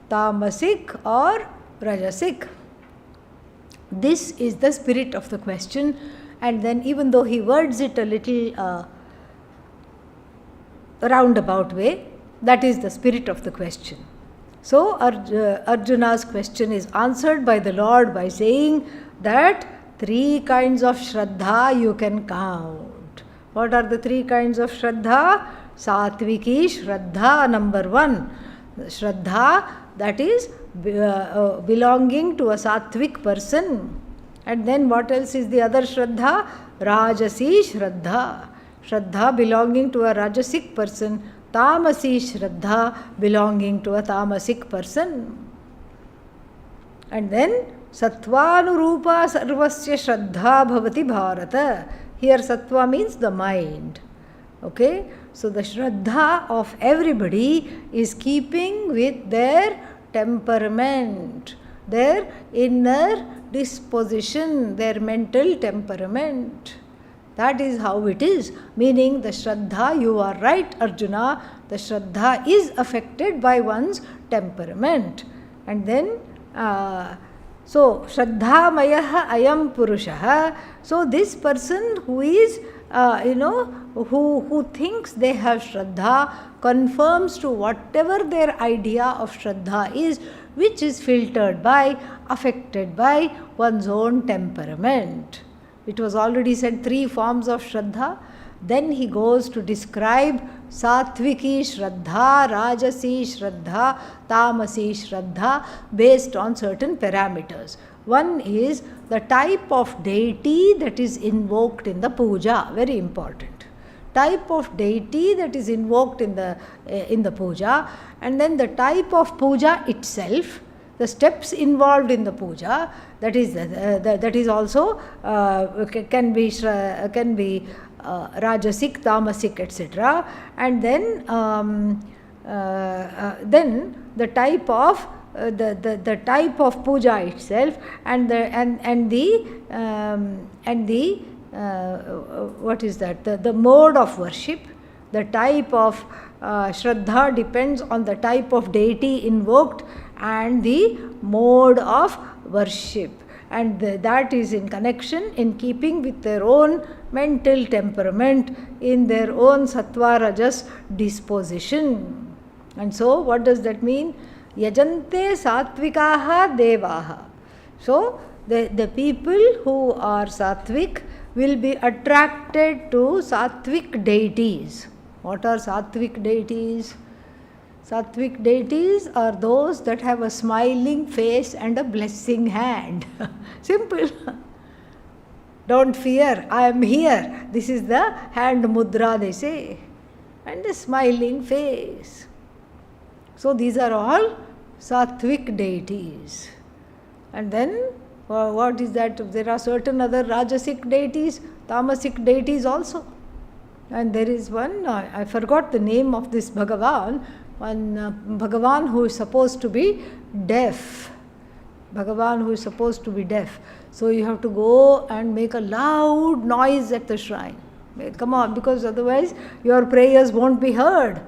tamasic or rajasic? This is the spirit of the question. And then even though he words it a little roundabout way, that is the spirit of the question. So Arjuna's question is answered by the Lord by saying that three kinds of Shraddha you can count. What are the three kinds of Shraddha? Satviki Shraddha, number one. Shraddha, that is belonging to a Satvik person. And then what else is the other Shraddha? Rajasi Shraddha. Shraddha belonging to a Rajasic person. Tamasi Shraddha belonging to a Tamasic person. And then Sattvanurupa Sarvasya Shraddha Bhavati Bharata. Here Sattva means the mind. Okay? So the Shraddha of everybody is keeping with their temperament, their inner disposition, their mental temperament. That is how it is. Meaning the Shraddha, you are right Arjuna, the Shraddha is affected by one's temperament. And then, so Shraddha Mayaha Ayam Purushaha. So this person who is, who thinks they have Shraddha, confirms to whatever their idea of Shraddha is, which is filtered by, affected by one's own temperament. It was already said three forms of Shraddha. Then he goes to describe Satviki Shraddha, Rajasi Shraddha, Tamasi Shraddha based on certain parameters. One is the type of deity that is invoked in the puja, very important. type of deity that is invoked in the puja, and then the type of puja itself, the steps involved in the puja, that is also can be rajasic, tamasic, etc. And then the type of the type of puja itself, and the what is that? The mode of worship, the type of Shraddha depends on the type of deity invoked and the mode of worship. And that is in connection, in keeping with their own mental temperament, in their own sattva rajas disposition. And so, what does that mean? Yajante satvikaha devaha. So, the people who are sattvic will be attracted to sattvic deities. What are sattvic deities? Sattvic deities are those that have a smiling face and a blessing hand. Simple. Don't fear, I am here. This is the hand mudra, they say. And a smiling face. So these are all sattvic deities. And then, what is that? There are certain other rajasic deities, tamasic deities also. And there is one, I forgot the name of this Bhagavan, one Bhagavan who is supposed to be deaf. Bhagavan who is supposed to be deaf. So you have to go and make a loud noise at the shrine. Come on, because otherwise your prayers won't be heard.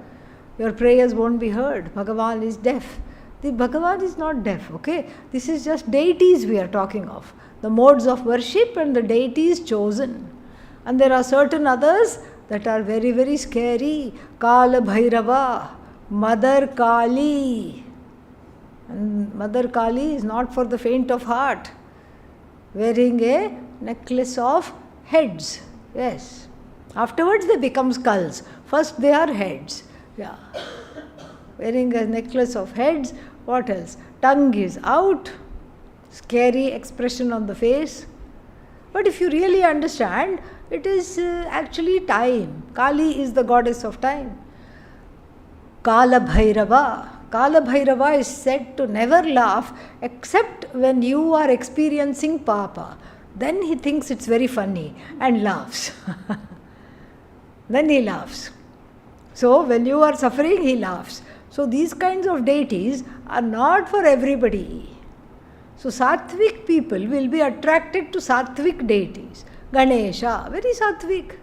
Your prayers won't be heard. Bhagavan is deaf. The Bhagavan is not deaf, okay? This is just deities we are talking of. The modes of worship and the deities chosen. And there are certain others that are very, very scary. Kala Bhairava, Mother Kali. And Mother Kali is not for the faint of heart. Wearing a necklace of heads. Yes. Afterwards they become skulls. First they are heads. Yeah. Wearing a necklace of heads. What else? Tongue is out. Scary expression on the face. But if you really understand, it is actually time. Kali is the goddess of time. Kala Bhairava. Kala Bhairava is said to never laugh except when you are experiencing papa. Then he thinks it's very funny and laughs. Then he laughs. So when you are suffering, he laughs. So these kinds of deities are not for everybody. So sattvic people will be attracted to sattvic deities. Ganesha, very sattvic,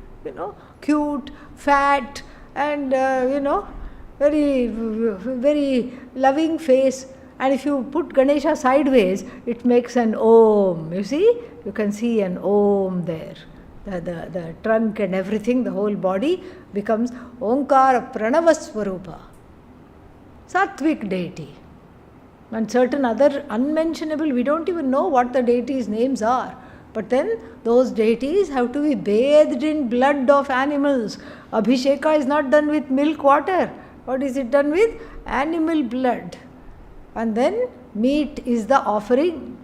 cute, fat, and very, very loving face. And if you put Ganesha sideways, it makes an Om. You see? You can see an Om there. The trunk and everything, the whole body becomes Omkara Pranavaswarupa. Sattvic deity. And certain other unmentionable, we don't even know what the deities' names are. But then those deities have to be bathed in blood of animals. Abhisheka is not done with milk water. What is it done with? Animal blood. And then meat is the offering.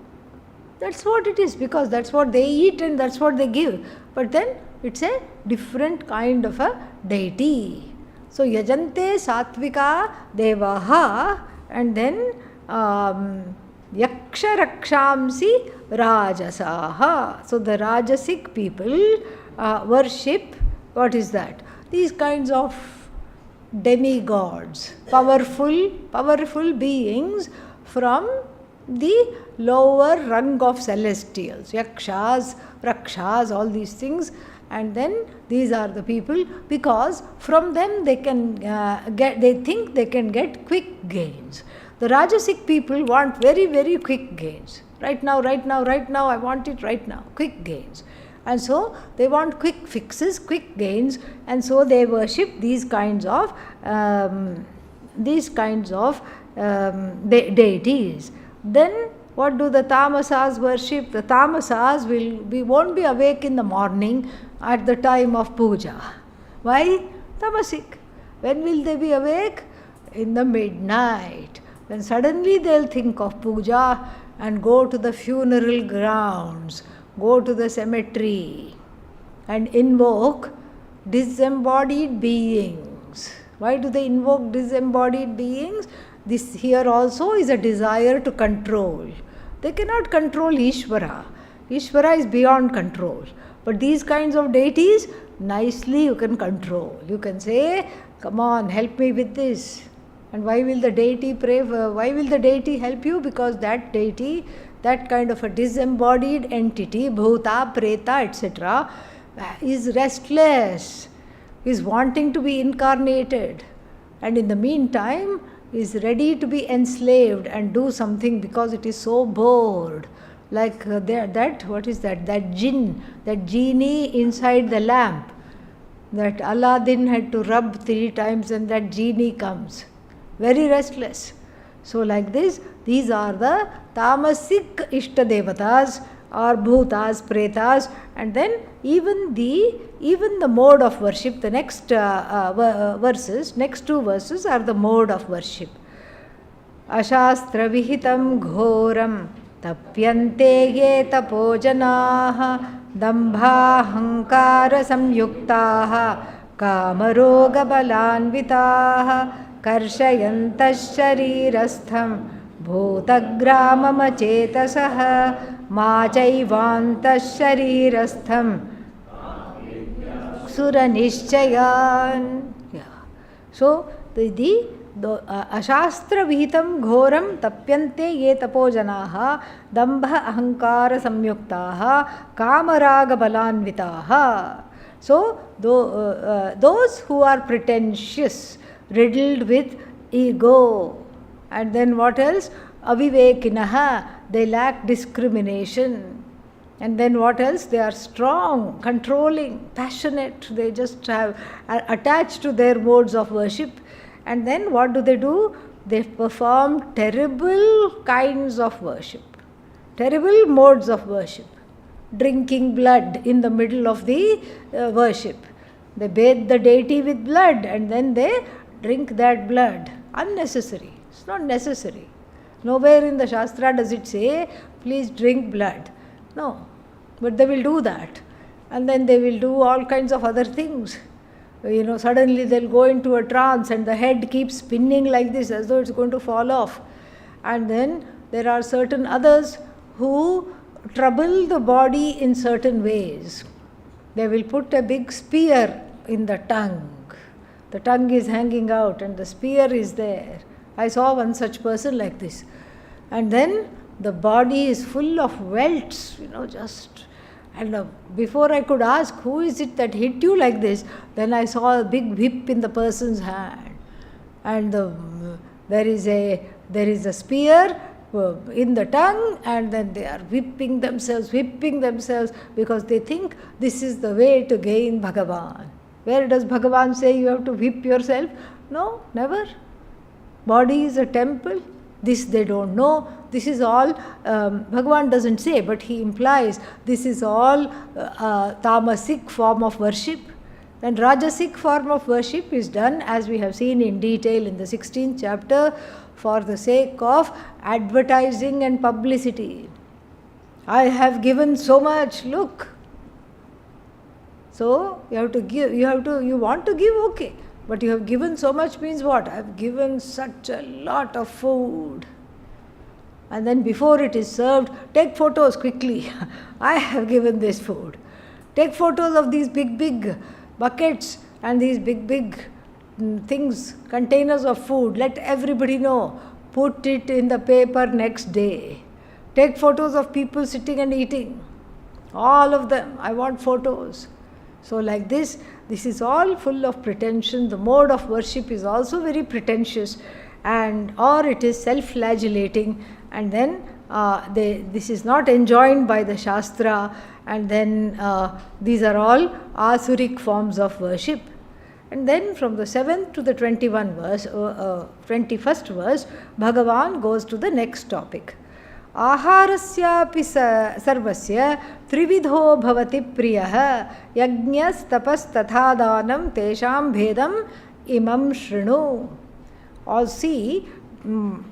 That's what it is, because that's what they eat and that's what they give. But then it's a different kind of a deity. So Yajante Satvika Devaha, and then Yaksha Rakshamsi Rajasaha. So the Rajasic people worship, what is that? These kinds of demigods, powerful beings from the lower rung of celestials, yakshas, rakshas, all these things. And then these are the people, because from them they can they think they can get quick gains. The Rajasic people want very, very quick gains. Right now, I want it right now, quick gains. And so they want quick fixes, quick gains, and so they worship these kinds of deities. Then what do the tamasas worship? The tamasas won't be awake in the morning at the time of puja. Why? Tamasic. When will they be awake? In the midnight. Then suddenly they'll think of puja and go to the funeral grounds, go to the cemetery and invoke disembodied beings. Why do they invoke disembodied beings? This here also is a desire to control. They cannot control Ishvara. Ishvara is beyond control. But these kinds of deities, nicely you can control. You can say, come on, help me with this. And why will the deity why will the deity help you? Because that deity, that kind of a disembodied entity, bhuta, preta, etc., is restless, is wanting to be incarnated, and in the meantime is ready to be enslaved and do something because it is so bored. Like what is that? That jinn, that genie inside the lamp, that Aladdin had to rub 3 times and that genie comes. Very restless. So like this, these are the tamasic ishtadevatas or bhutas, pretas, and then even the mode of worship. The next next 2 verses are the mode of worship. Ashastra vihitam ghoram tapyante ye tapojanaha dambha hankara samyuktaha kamaroga balanvitaha कर्षयन्तः शरीरस्थं भूतग्राममचेतसः मा चैवान्तः शरीरस्थं सुरनिश्चयान्. So the अशास्त्र विहितं घोरं तप्यन्ते ये तपोजनाः दम्भ अहंकार संयुक्ताः कामराग बलान्विताः. So those who are pretentious, riddled with ego, and then what else? Avivekinaha, they lack discrimination. And then what else? They are strong, controlling, passionate. They just are attached to their modes of worship. And then what do? They perform terrible kinds of worship, terrible modes of worship. Drinking blood in the middle of the worship. They bathe the deity with blood and then they drink that blood. Unnecessary. It's not necessary. Nowhere in the Shastra does it say, please drink blood. No. But they will do that. And then they will do all kinds of other things. Suddenly they'll go into a trance and the head keeps spinning like this as though it's going to fall off. And then there are certain others who trouble the body in certain ways. They will put a big spear in the tongue. The tongue is hanging out and the spear is there. I saw one such person like this. And then the body is full of welts, and before I could ask, who is it that hit you like this? Then I saw a big whip in the person's hand. And there is a spear in the tongue, and then they are whipping themselves because they think this is the way to gain Bhagavan. Where does Bhagavan say you have to whip yourself? No, never. Body is a temple. This they don't know. This is all, Bhagavan doesn't say, but he implies this is all tamasic form of worship. And Rajasic form of worship is done, as we have seen in detail in the 16th chapter, for the sake of advertising and publicity. I have given so much, look. So you have to give, you want to give, okay. But you have given so much means what? I have given such a lot of food. And then before it is served, take photos quickly. I have given this food. Take photos of these big buckets and these big things, containers of food. Let everybody know. Put it in the paper next day. Take photos of people sitting and eating. All of them. I want photos. So like this is all full of pretension. The mode of worship is also very pretentious, or it is self-flagellating, and then this is not enjoined by the Shastra, and then these are all asuric forms of worship. And then from the 7th to the 21st verse, Bhagavan goes to the next topic. आहारस्यापि सर्वस्य त्रिविधो भवति प्रियः यज्ञस्तपस्तथा दानं तेषां भेदम् इमं शृणु. All see,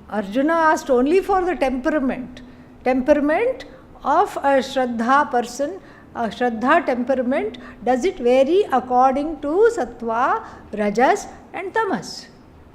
Arjuna asked only for the temperament of a Shraddha person, Shraddha temperament, does it vary according to Sattva, Rajas and Tamas?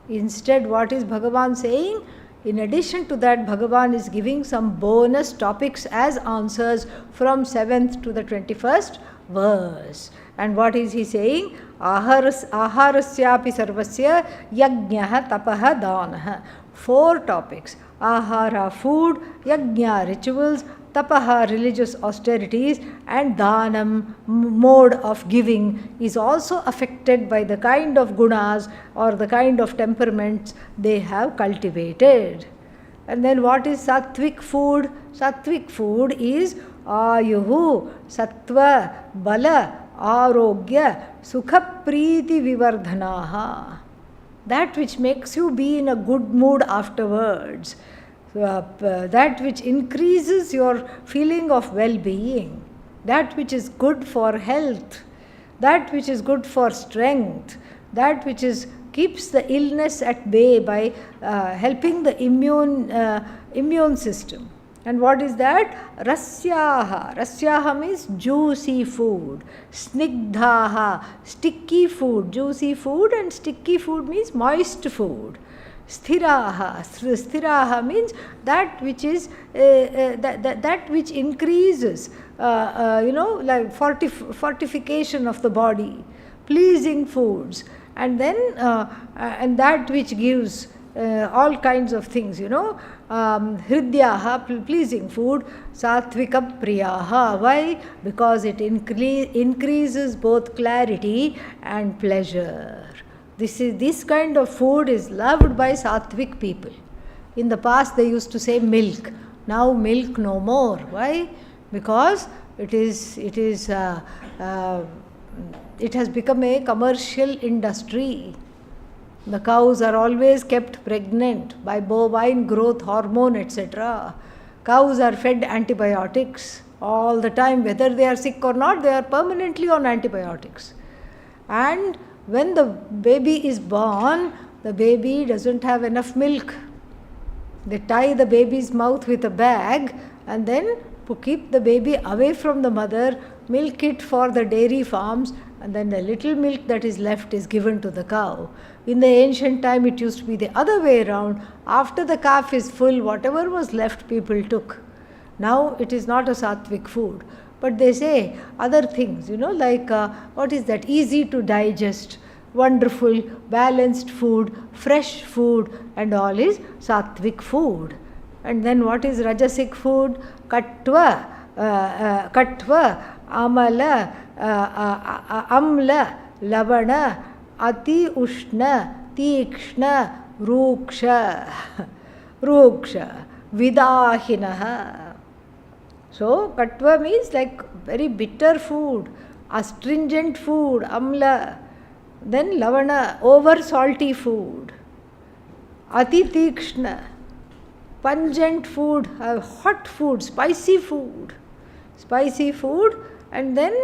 Instead, what is Bhagavan saying? In addition to that, Bhagavan is giving some bonus topics as answers from 7th to the 21st verse. And what is he saying? Aharasyapi sarvasya yajnah tapaha danah. 4 topics. Ahara, food; yajna, rituals; tapaha, religious austerities; and dhanam, mode of giving, is also affected by the kind of gunas or the kind of temperaments they have cultivated. And then what is sattvic food? Sattvic food is ayuhu, sattva, bala, arogya, sukha, priti, vivardhanaha. That which makes you be in a good mood afterwards. That which increases your feeling of well-being. That which is good for health. That which is good for strength. That which keeps the illness at bay by helping the immune system. And what is that? Rasyaha. Rasyaha means juicy food. Snigdhaha, sticky food. Juicy food and sticky food means moist food. Sthiraha. Sthiraha means that which is that which increases, like fortification of the body. Pleasing foods. And then and that which gives all kinds of things, hridyaha, pleasing food; satvika priyaha. Why? Because it increases both clarity and pleasure. This kind of food is loved by sattvic people. In the past they used to say milk. Now milk no more. Why? Because it has become a commercial industry. The cows are always kept pregnant by bovine growth hormone, etc. Cows are fed antibiotics all the time. Whether they are sick or not, they are permanently on antibiotics. And when the baby is born, the baby doesn't have enough milk. They tie the baby's mouth with a bag and then to keep the baby away from the mother, milk it for the dairy farms, and then the little milk that is left is given to the cow. In the ancient time, it used to be the other way around. After the calf is full, whatever was left, people took. Now it is not a sattvic food. But they say other things, like what is that? Easy to digest, wonderful, balanced food, fresh food, and all is sattvic food. And then what is rajasic food? Katva, amala, amla, lavana, ati ushna, tikshna, ruksha, vidahinaha. So, katva means like very bitter food, astringent food, amla. Then lavana, over salty food. Ati tikshna, pungent food, hot food, spicy food. And then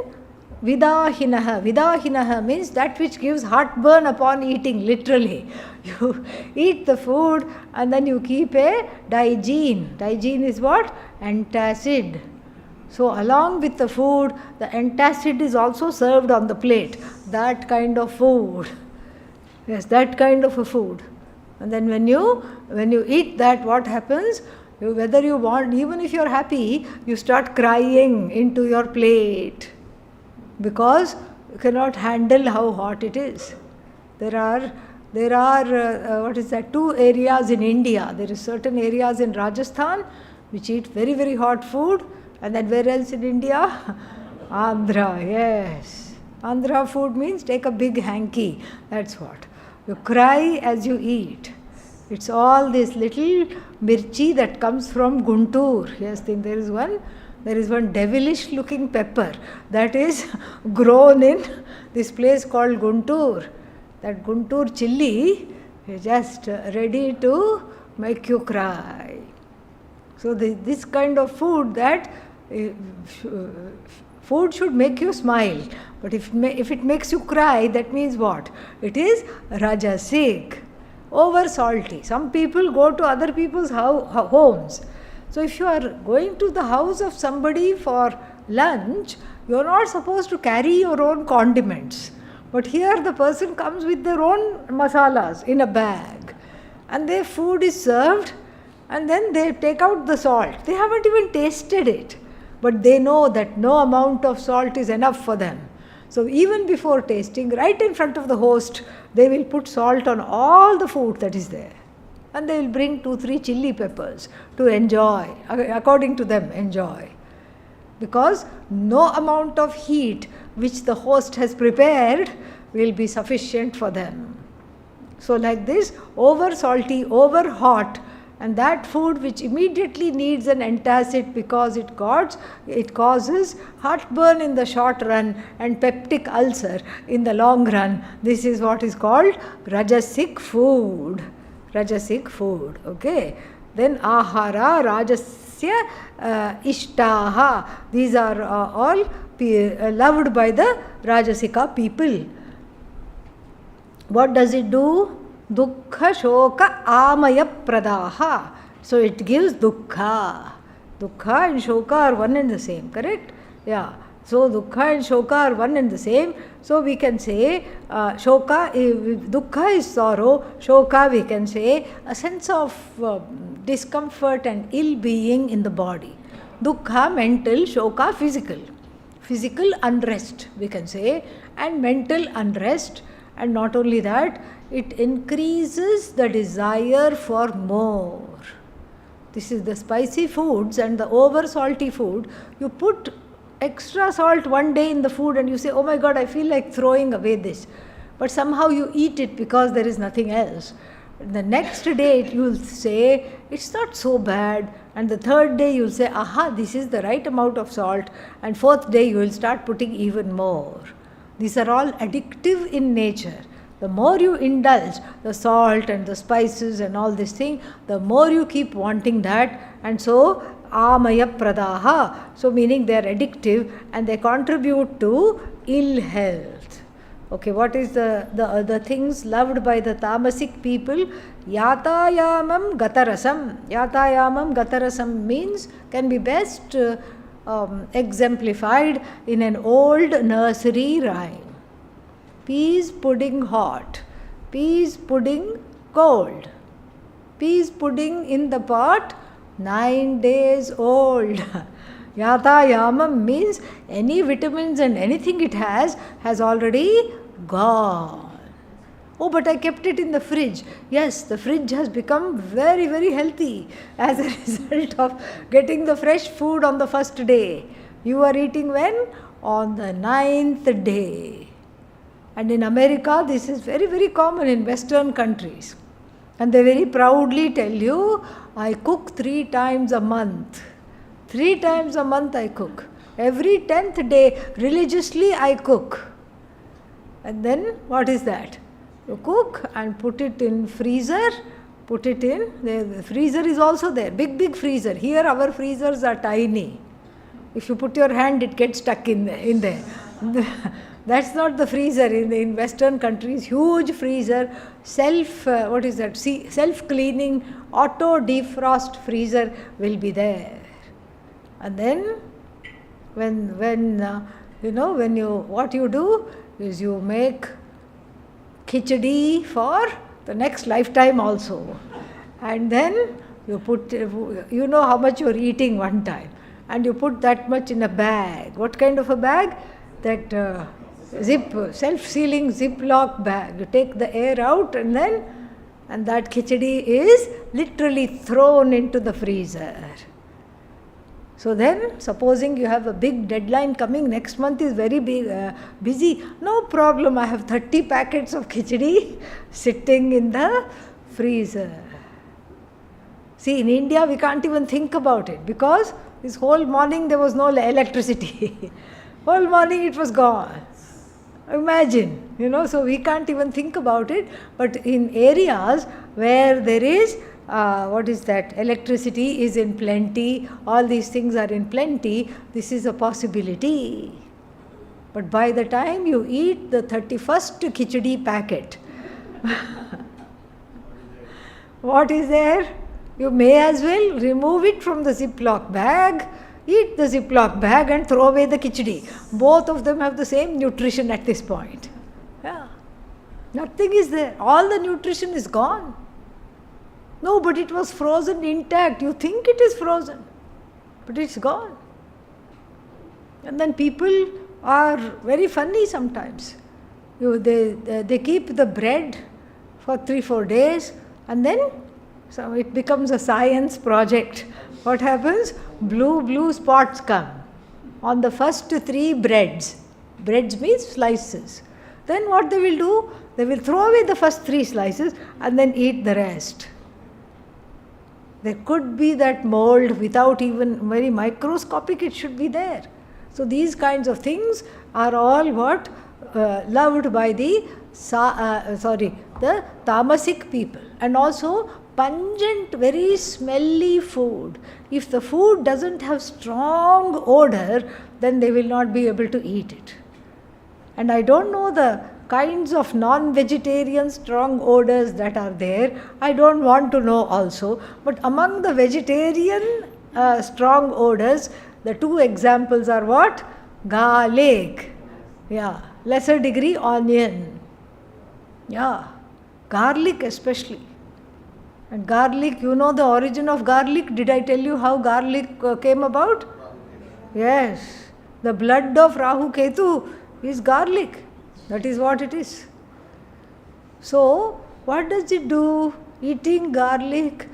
vidahinaha. Vidahinaha means that which gives heartburn upon eating, literally. You eat the food and then you keep a digene. Digene is what? Antacid. So along with the food, the antacid is also served on the plate. That kind of food. Yes, that kind of a food. And then when you eat that, what happens? Whether you want, even if you're happy, you start crying into your plate because you cannot handle how hot it is. There are what is that? 2 areas in India. There is certain areas in Rajasthan which eat very, very hot food. And then where else in India? Andhra, yes. Andhra food means take a big hanky. That's what. You cry as you eat. It's all this little mirchi that comes from Guntur. Yes, there is one devilish looking pepper that is grown in this place called Guntur. That Guntur chilli is just ready to make you cry. So this kind of food, that food should make you smile. But if it makes you cry, that means what? It is rajasic, over salty. Some people go to other people's homes. So if you are going to the house of somebody for lunch, You're not supposed to carry your own condiments. But here the person comes with their own masalas in a bag. And their food is served, and then they take out the salt. They haven't even tasted it. But they know that no amount of salt is enough for them. So even before tasting, right in front of the host, they will put salt on all the food that is there. And they will bring 2-3 chili peppers to enjoy, according to them, enjoy. Because no amount of heat which the host has prepared will be sufficient for them. So like this, over salty, over hot, and that food which immediately needs an antacid because it causes heartburn in the short run and peptic ulcer in the long run. This is what is called rajasic food. Rajasic food, okay. Then ahara, rajasya, ishtaha. These are all loved by the rajasika people. What does it do? Dukkha, shoka, amaya pradaha. So it gives dukkha. Dukkha and shoka are one and the same, correct? Yeah. So dukkha and shoka are one and the same. So we can say shoka, dukkha is sorrow, shoka we can say a sense of discomfort and ill-being in the body. Dukkha mental, shoka physical. Physical unrest we can say, and mental unrest. And not only that, it increases the desire for more. This is the spicy foods and the over salty food. You put extra salt one day in the food and you say, oh my God, I feel like throwing away this. But somehow you eat it because there is nothing else. The next day you will say, it's not so bad. And the third day you will say, aha, this is the right amount of salt. And fourth day you will start putting even more. These are all addictive in nature. The more you indulge the salt and the spices and all this thing, the more you keep wanting that. And so, amaya pradaha. So meaning they are addictive and they contribute to ill health. Okay, what is the other things loved by the tamasic people? Yatayamam gatarasam. Yatayamam gatarasam means, can be best exemplified in an old nursery rhyme. Peas pudding hot, peas pudding cold, peas pudding in the pot, 9 days old. Yatayamam means any vitamins and anything it has already gone. Oh, but I kept it in the fridge. Yes, the fridge has become very, very healthy as a result of getting the fresh food on the first day. You are eating when? On the 9th day. And in America, this is very, very common in Western countries. And they very proudly tell you, I cook 3 times a month. 3 times a month I cook. Every 10th day, religiously I cook. And then, what is that? You cook and put it in freezer, put it in, the freezer is also there, big, big freezer. Here our freezers are tiny. If you put your hand, it gets stuck in there. That's not the freezer in Western countries. Huge freezer, self-cleaning, auto defrost freezer will be there. And then, what you do is you make khichdi for the next lifetime also. And then you put, you know how much you are eating one time. And you put that much in a bag. What kind of a bag? That self-sealing Ziploc bag. You take the air out and that khichdi is literally thrown into the freezer. So then, supposing you have a big deadline coming, next month is very big, busy, no problem, I have 30 packets of khichdi sitting in the freezer. See, in India we can't even think about it because this whole morning there was no electricity. Whole morning it was gone. Imagine, so we can't even think about it. But in areas where there is electricity is in plenty, all these things are in plenty, this is a possibility. But by the time you eat the 31st khichdi packet, what is there? You may as well remove it from the Ziploc bag, eat the Ziploc bag and throw away the khichdi. Both of them have the same nutrition at this point. Yeah. Nothing is there. All the nutrition is gone. No, but it was frozen intact. You think it is frozen, but it's gone. And then people are very funny sometimes. They keep the bread for 3-4 days, and then so it becomes a science project. What happens? Blue spots come on the first 3 breads. Breads means slices. Then what they will do? They will throw away the first 3 slices and then eat the rest. There could be that mold without even very microscopic, it should be there. So these kinds of things are all what loved by the tamasic people. And also pungent, very smelly food. If the food doesn't have strong odor, then they will not be able to eat it. And I don't know the kinds of non-vegetarian strong odors that are there. I don't want to know also. But among the vegetarian strong odors, the 2 examples are what? Garlic. Yeah. Lesser degree onion. Yeah. Garlic especially. And garlic, you know the origin of garlic? Did I tell you how garlic came about? Yes. The blood of Rahu Ketu is garlic. That is what it is. So, what does it do? Eating garlic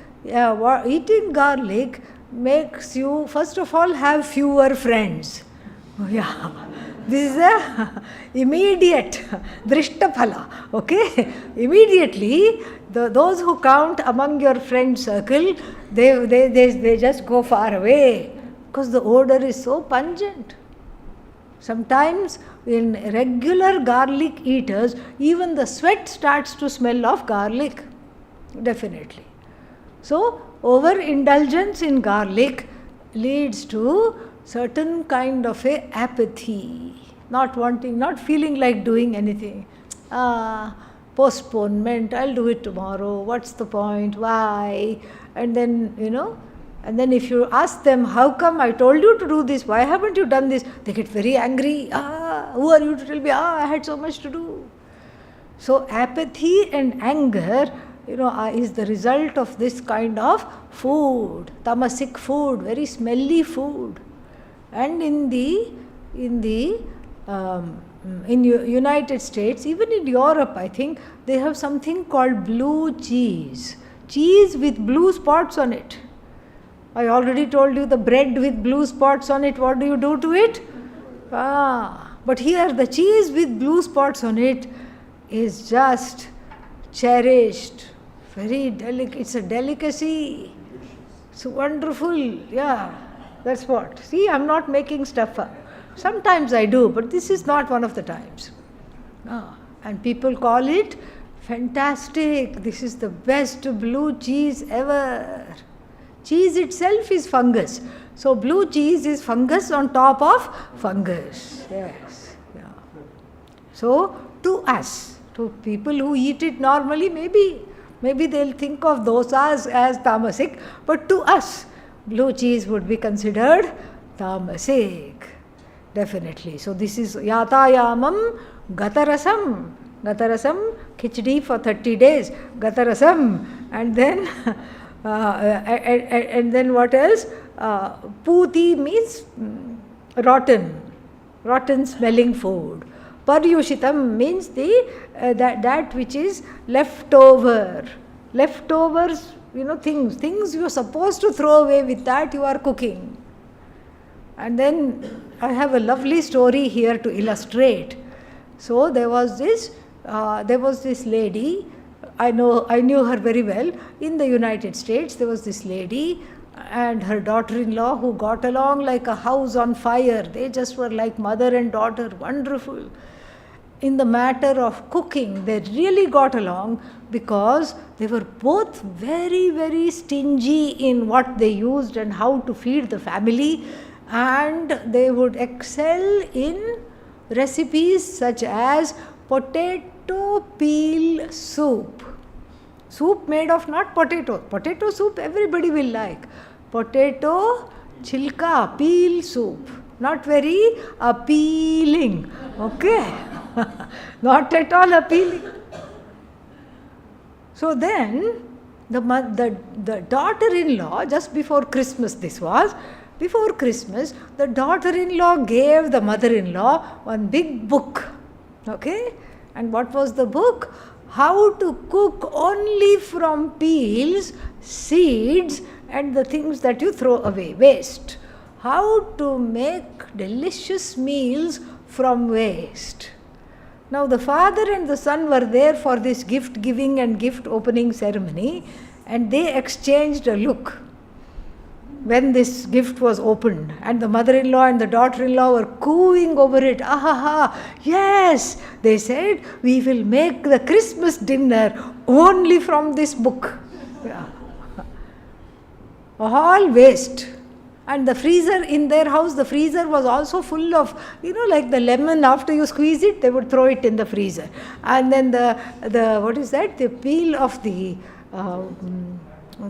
makes you, first of all, have fewer friends. Yeah. This is a immediate drishtaphala. Okay? Immediately, those who count among your friend circle, they just go far away because the odor is so pungent. Sometimes in regular garlic eaters, even the sweat starts to smell of garlic. Definitely. So, overindulgence in garlic leads to certain kind of a apathy, not feeling like doing anything. Postponement, I'll do it tomorrow, what's the point, why? And then, and then if you ask them, how come I told you to do this, why haven't you done this? They get very angry. Who are you to tell me, I had so much to do. So apathy and anger, is the result of this kind of food, tamasic food, very smelly food. And in United States, even in Europe, I think, they have something called blue cheese. Cheese with blue spots on it. I already told you the bread with blue spots on it, what do you do to it? But here the cheese with blue spots on it is just cherished. Very delicate. It's a delicacy. It's wonderful. Yeah, that's what. See, I'm not making stuff up. Sometimes I do, but this is not one of the times. And people call it fantastic. This is the best blue cheese ever. Cheese itself is fungus. So blue cheese is fungus on top of fungus. Yes. Yeah. So to us, to people who eat it normally, maybe they'll think of dosas as tamasic, but to us, blue cheese would be considered tamasic. Definitely. So this is yatayamam gatarasam. Gatarasam, khichdi for 30 days. Gatarasam. And then and then what else? Puti means rotten smelling food. Paryushitam means that which is leftovers, things you are supposed to throw away, with that you are cooking. And then I have a lovely story here to illustrate. So there was this lady, I knew her very well. In the United States, there was this lady and her daughter-in-law who got along like a house on fire. They just were like mother and daughter, wonderful. In the matter of cooking, they really got along because they were both very, very stingy in what they used and how to feed the family, and they would excel in recipes such as potato peel soup. Soup made of not potato. Potato soup everybody will like. Potato Chilka, peel soup. Not very appealing. Okay? Not at all appealing. So then, the daughter-in-law, just before Christmas this was, before Christmas, the daughter-in-law gave the mother-in-law one big book. Okay? And what was the book? How to cook only from peels, seeds, and the things that you throw away, waste. How to make delicious meals from waste. Now the father and the son were there for this gift giving and gift opening ceremony, and they exchanged a look when this gift was opened, and the mother-in-law and the daughter-in-law were cooing over it. Yes, they said, we will make the Christmas dinner only from this book. Yeah. All waste. And the freezer in their house, the freezer was also full of, like the lemon, after you squeeze it, they would throw it in the freezer. And then the peel of the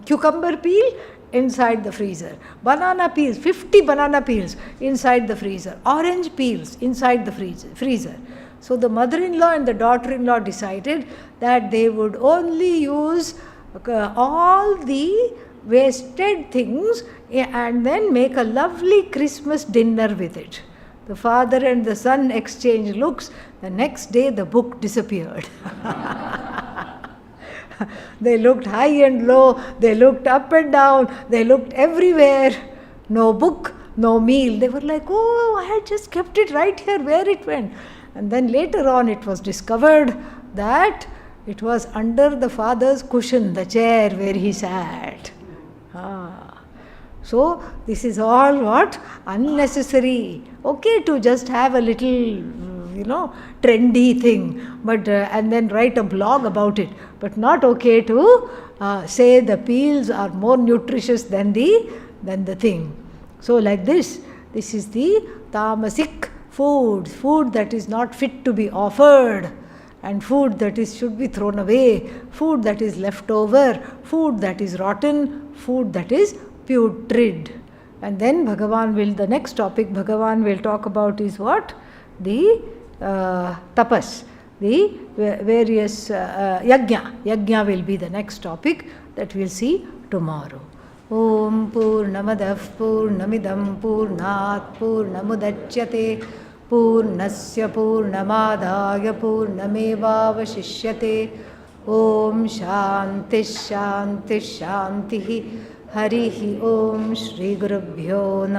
cucumber peel inside the freezer. Banana peels, 50 banana peels inside the freezer. Orange peels inside the freezer. So the mother-in-law and the daughter-in-law decided that they would only use all the wasted things and then make a lovely Christmas dinner with it. The father and the son exchanged looks. The next day the book disappeared. They looked high and low, they looked up and down, they looked everywhere. No book, no meal. They were like, oh, I had just kept it right here, where it went. And then later on it was discovered that it was under the father's cushion, the chair where he sat. So this is all what? Unnecessary. Okay to just have a little, trendy thing, but and then write a blog about it. But not okay to say the peels are more nutritious than the thing. So like this is the tamasic food that is not fit to be offered, and food that should be thrown away, food that is left over, food that is rotten, food that is putrid. And then the next topic Bhagavan will talk about is what? The tapas, the various yajna will be the next topic that we'll see tomorrow. Om Purnamadav Purnamidam Purnat Purnamudachyate Purnasya Purnamadaya Purnamevavashishyate. Om Shanti Shanti Shanti Harihi Om Shri Gurubhyo Namaha.